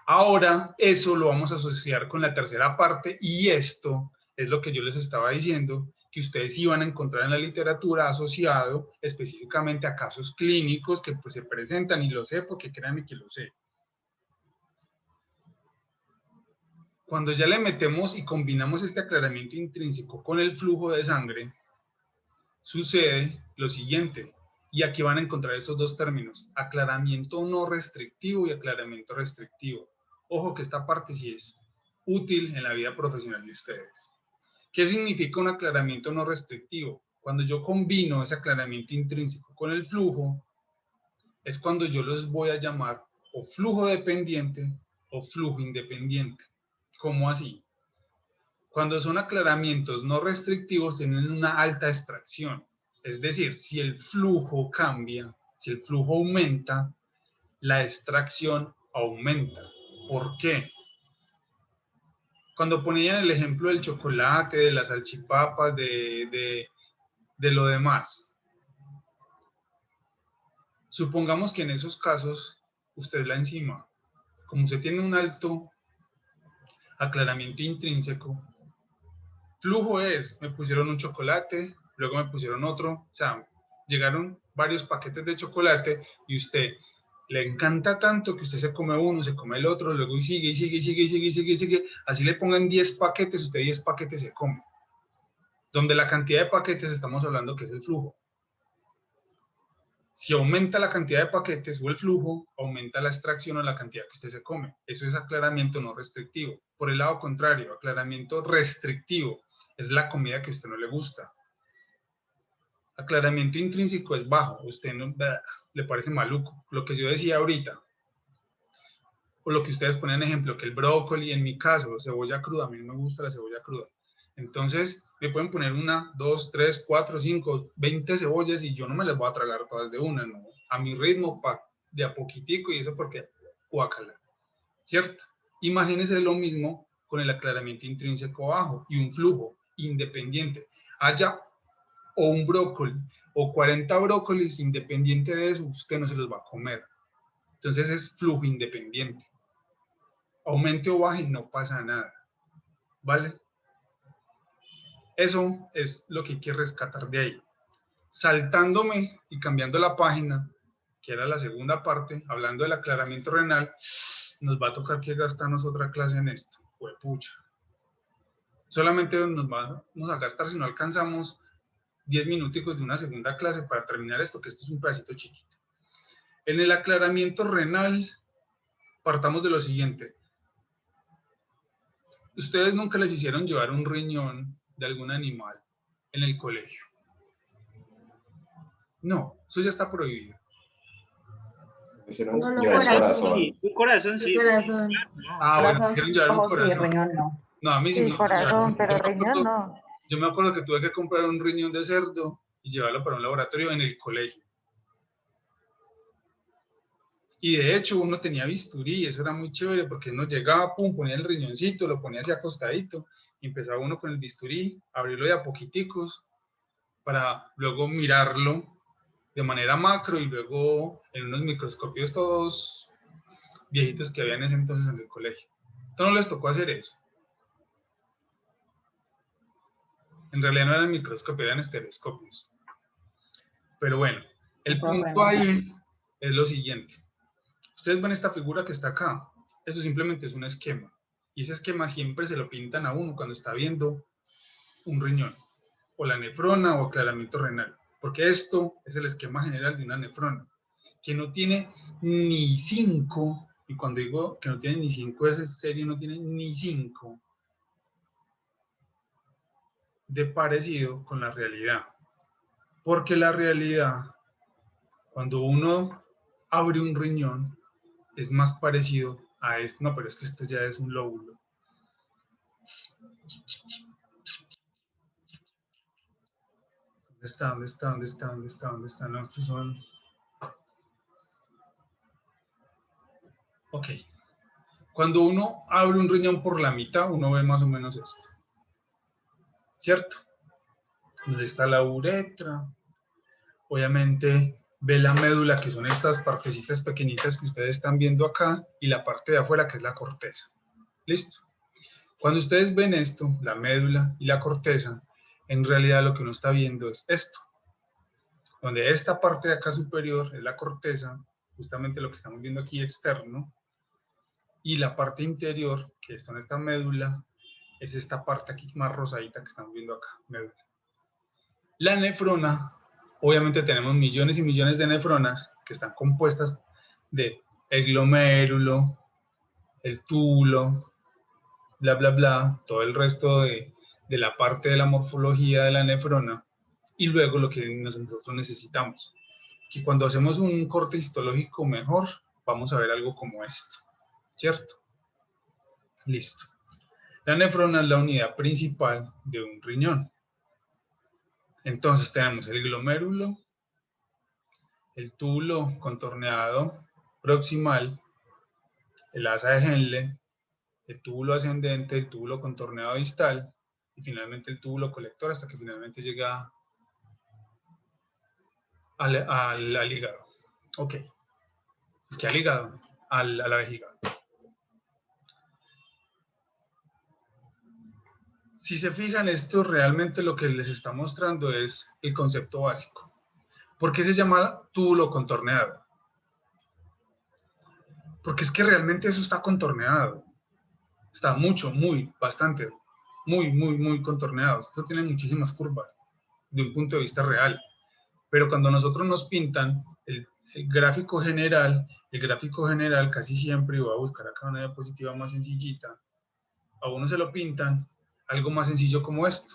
Ahora, eso lo vamos a asociar con la tercera parte y esto es lo que yo les estaba diciendo, que ustedes iban a encontrar en la literatura asociado específicamente a casos clínicos que pues, se presentan, y lo sé porque créanme que lo sé. Cuando ya le metemos y combinamos este aclaramiento intrínseco con el flujo de sangre, sucede lo siguiente, y aquí van a encontrar estos dos términos, aclaramiento no restrictivo y aclaramiento restrictivo. Ojo que esta parte sí es útil en la vida profesional de ustedes. ¿Qué significa un aclaramiento no restrictivo? Cuando yo combino ese aclaramiento intrínseco con el flujo, es cuando yo los voy a llamar o flujo dependiente o flujo independiente. ¿Cómo así? Cuando son aclaramientos no restrictivos tienen una alta extracción. Es decir, si el flujo cambia, si el flujo aumenta, la extracción aumenta. ¿Por qué? Cuando ponían el ejemplo del chocolate, de las salchipapas, de lo demás, supongamos que en esos casos usted la enzima, como usted tiene un alto aclaramiento intrínseco, flujo es, me pusieron un chocolate, luego me pusieron otro, o sea, llegaron varios paquetes de chocolate y usted le encanta tanto que usted se come uno, se come el otro, luego sigue, y sigue, y sigue, y sigue, y sigue, y sigue, así le pongan 10 paquetes, usted 10 paquetes se come. Donde la cantidad de paquetes estamos hablando que es el flujo. Si aumenta la cantidad de paquetes o el flujo, aumenta la extracción o la cantidad que usted se come. Eso es aclaramiento no restrictivo. Por el lado contrario, aclaramiento restrictivo es la comida que a usted no le gusta. Aclaramiento intrínseco es bajo, a usted no, le parece maluco. Lo que yo decía ahorita, o lo que ustedes ponen ejemplo, que el brócoli, en mi caso, cebolla cruda, a mí no me gusta la cebolla cruda. Entonces, me pueden poner 1, 2, 3, 4, 5, 20 cebollas y yo no me las voy a tragar todas de una, no. A mi ritmo, de a poquitico, y eso porque guácala, ¿cierto? Imagínense lo mismo con el aclaramiento intrínseco bajo y un flujo independiente. Haya o un brócoli o 40 brócolis, independiente de eso, usted no se los va a comer. Entonces es flujo independiente. Aumente o baje, no pasa nada. ¿Vale? Eso es lo que hay que rescatar de ahí. Saltándome y cambiando la página, que era la segunda parte, hablando del aclaramiento renal, nos va a tocar que gastarnos otra clase en esto. Huepucha. Solamente nos vamos a gastar, si no alcanzamos, 10 minuticos de una segunda clase para terminar esto, que esto es un pedacito chiquito. En el aclaramiento renal, partamos de lo siguiente. Ustedes nunca les hicieron llevar un riñón de algún animal en el colegio. No, eso ya está prohibido. Solo Llevar corazón. corazón. Un corazón, sí. Corazón. Ah, bueno, quieren llevar un Ojos y corazón. riñón no. No, a mí sí Sí, me corazón, pero yo me riñón acuerdo- no. Yo me acuerdo que tuve que comprar un riñón de cerdo y llevarlo para un laboratorio en el colegio. Y de hecho uno tenía bisturí, eso era muy chévere porque uno llegaba, pum, ponía el riñoncito, lo ponía así acostadito, y empezaba uno con el bisturí, abrirlo de a poquiticos para luego mirarlo de manera macro y luego en unos microscopios todos viejitos que había en ese entonces en el colegio. Entonces no les tocó hacer eso. En realidad no eran microscopios, eran estereoscopios. Pero bueno, el punto ahí es lo siguiente. Ustedes ven esta figura que está acá. Eso simplemente es un esquema. Y ese esquema siempre se lo pintan a uno cuando está viendo un riñón, o la nefrona o aclaramiento renal. Porque esto es el esquema general de una nefrona, que no tiene ni 5, y cuando digo que no tiene ni 5 es en serio, no tiene ni 5 de parecido con la realidad. Porque la realidad, cuando uno abre un riñón, es más parecido a esto. No, pero es que esto ya es un lóbulo. ¿Dónde está? ¿Dónde está? ¿Dónde está? ¿Dónde está? ¿Dónde está? No, estos son... Ok. Cuando uno abre un riñón por la mitad, uno ve más o menos esto. ¿Cierto? Donde está la uretra. Obviamente ve la médula, que son estas partecitas pequeñitas que ustedes están viendo acá, y la parte de afuera, que es la corteza. ¿Listo? Cuando ustedes ven esto, la médula y la corteza, en realidad lo que uno está viendo es esto. Donde esta parte de acá superior es la corteza, justamente lo que estamos viendo aquí externo, y la parte interior, que está en esta médula, es esta parte aquí más rosadita que estamos viendo acá, médula. La nefrona, obviamente tenemos millones y millones de nefronas que están compuestas de el glomérulo, el túbulo, bla, bla, bla, todo el resto de la parte de la morfología de la nefrona, y luego lo que nosotros necesitamos, que cuando hacemos un corte histológico mejor, vamos a ver algo como esto, ¿cierto? Listo. La nefrona es la unidad principal de un riñón. Entonces tenemos el glomérulo, el túbulo contorneado proximal, el asa de Henle, el túbulo ascendente, el túbulo contorneado distal y finalmente el túbulo colector hasta que finalmente llega al hígado. Ok. Es que al hígado, a la vejiga. Si se fijan, esto realmente lo que les está mostrando es el concepto básico. ¿Por qué se llama túbulo contorneado? Porque es que realmente eso está contorneado. Está bastante, muy contorneado. Esto tiene muchísimas curvas de un punto de vista real. Pero cuando nosotros nos pintan el gráfico general casi siempre, y voy a buscar acá una diapositiva más sencillita, a uno se lo pintan algo más sencillo como esto.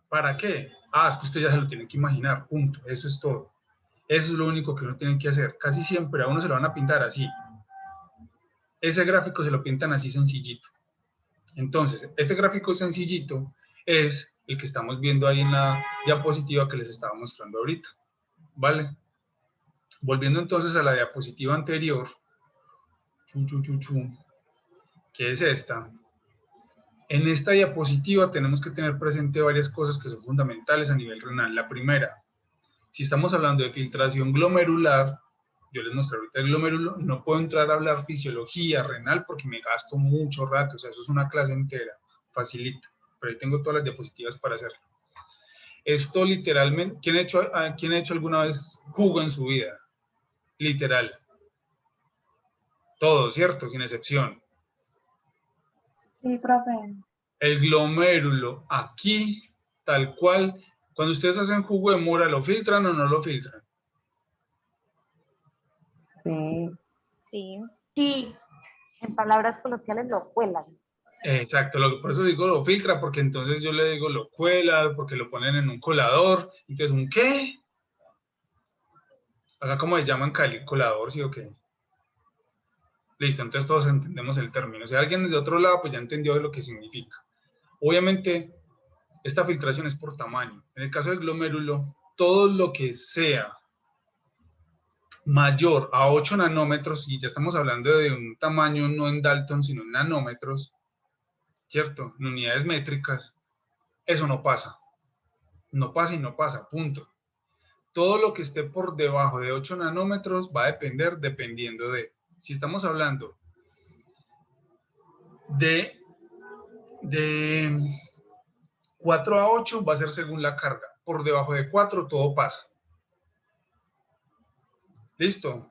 ¿Para qué? Ah, es que usted ya se lo tiene que imaginar, punto. Eso es todo. Eso es lo único que uno tiene que hacer. Casi siempre a uno se lo van a pintar así. Ese gráfico se lo pintan así sencillito. Entonces, este gráfico sencillito es el que estamos viendo ahí en la diapositiva que les estaba mostrando ahorita. ¿Vale? Volviendo entonces a la diapositiva anterior, que es esta. En esta diapositiva tenemos que tener presente varias cosas que son fundamentales a nivel renal. La primera, si estamos hablando de filtración glomerular, yo les mostré ahorita el glomérulo, no puedo entrar a hablar fisiología renal porque me gasto mucho rato, o sea, eso es una clase entera, facilito, pero ahí tengo todas las diapositivas para hacerlo. Esto literalmente, ¿quién ha hecho alguna vez jugo en su vida? Literal. Todo, ¿cierto? Sin excepción. Sí, profe. El glomérulo, aquí, tal cual, cuando ustedes hacen jugo de mora, ¿lo filtran o no lo filtran? Sí. Sí. Sí, En palabras coloquiales lo cuelan. Exacto, por eso digo lo filtra, porque entonces yo le digo lo cuela, porque lo ponen en un colador. Entonces, ¿un qué? Acá como le llaman Cali, colador, ¿sí o qué? Listo, entonces todos entendemos el término. Si alguien de otro lado, pues ya entendió lo que significa. Obviamente, esta filtración es por tamaño. En el caso del glomérulo, todo lo que sea mayor a 8 nanómetros, y ya estamos hablando de un tamaño no en Dalton, sino en nanómetros, ¿cierto? En unidades métricas, eso no pasa. No pasa y no pasa, punto. Todo lo que esté por debajo de 8 nanómetros va a depender dependiendo de, si estamos hablando de 4 a 8 va a ser según la carga. Por debajo de 4 todo pasa. ¿Listo?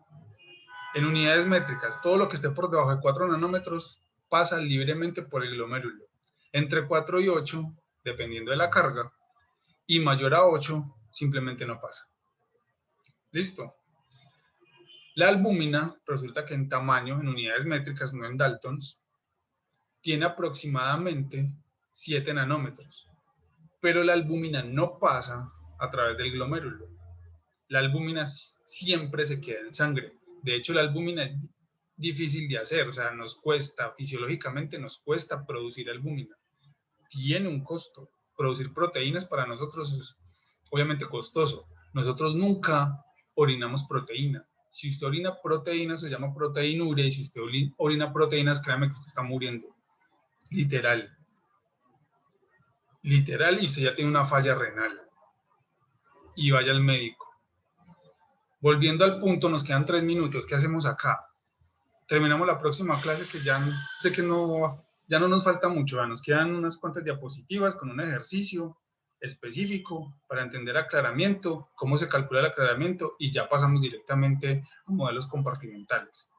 En unidades métricas, todo lo que esté por debajo de 4 nanómetros pasa libremente por el glomérulo. Entre 4 y 8, dependiendo de la carga, y mayor a 8, simplemente no pasa. ¿Listo? La albúmina, resulta que en tamaño, en unidades métricas, no en Daltons, tiene aproximadamente 7 nanómetros. Pero la albúmina no pasa a través del glomérulo. La albúmina siempre se queda en sangre. De hecho, la albúmina es difícil de hacer, o sea, nos cuesta, fisiológicamente nos cuesta producir albúmina. Tiene un costo. Producir proteínas para nosotros es obviamente costoso. Nosotros nunca orinamos proteína. Si usted orina proteínas, se llama proteinuria, y si usted orina proteínas, créame que usted está muriendo. Literal. Literal, y usted ya tiene una falla renal. Y vaya al médico. Volviendo al punto, nos quedan 3 minutos. ¿Qué hacemos acá? Terminamos la próxima clase, que ya sé que ya no nos falta mucho. Nos quedan unas cuantas diapositivas con un ejercicio específico para entender aclaramiento, cómo se calcula el aclaramiento, y ya pasamos directamente a modelos compartimentales.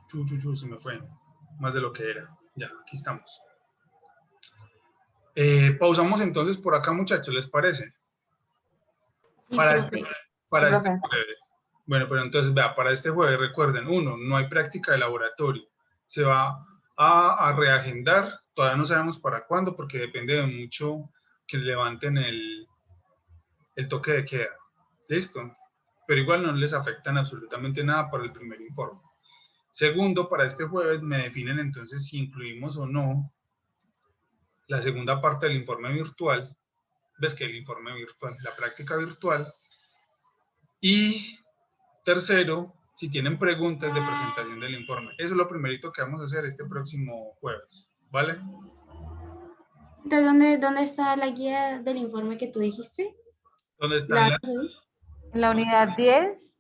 Se me fue más de lo que era. Ya, aquí estamos. Pausamos entonces por acá, muchachos, ¿les parece? sí, Para profe. este jueves. Bueno, pero entonces, vea, para este jueves, recuerden, 1, no hay práctica de laboratorio. Se va a reagendar, todavía no sabemos para cuándo, porque depende de mucho que levanten el toque de queda. ¿Listo? Pero igual no les afectan absolutamente nada para el primer informe. Segundo, para este jueves me definen entonces si incluimos o no la segunda parte del informe virtual. ¿Ves que el informe virtual? La práctica virtual. Y tercero, si tienen preguntas de presentación del informe. Eso es lo primerito que vamos a hacer este próximo jueves, ¿vale? Entonces, ¿dónde está la guía del informe que tú dijiste? ¿Dónde está la? En la unidad 10,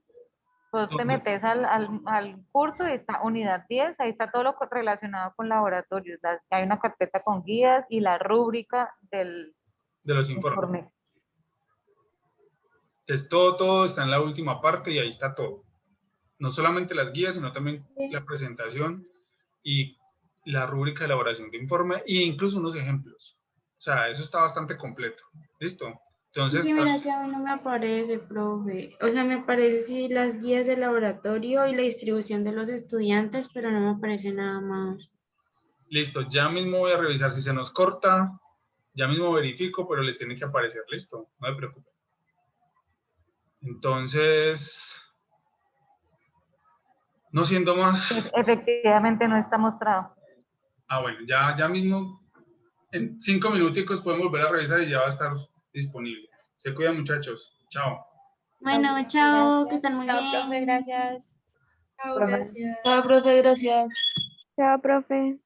vos te ¿Dónde? metes al curso y está unidad 10, ahí está todo lo relacionado con laboratorios. Hay una carpeta con guías y la rúbrica del De los informes. informe. Entonces, todo está en la última parte y ahí está todo. No solamente las guías, sino también la presentación y la rúbrica de elaboración de informe e incluso unos ejemplos. O sea, eso está bastante completo. ¿Listo? Entonces, Sí, mira que a mí no me aparece, profe. O sea, me aparece sí, las guías de laboratorio y la distribución de los estudiantes, pero no me aparece nada más. listo. Ya mismo voy a revisar si se nos corta. Ya mismo verifico, pero les tiene que aparecer. Listo. No se preocupen. Entonces, no siendo más. Efectivamente no está mostrado. Ah, bueno, ya mismo, en 5 minuticos podemos volver a revisar y ya va a estar disponible. Se cuidan, muchachos. Chao. Bueno, chao, que están muy Chao, bien. profe, gracias. Chao, Profe. gracias. Chao, profe, gracias. Chao, profe.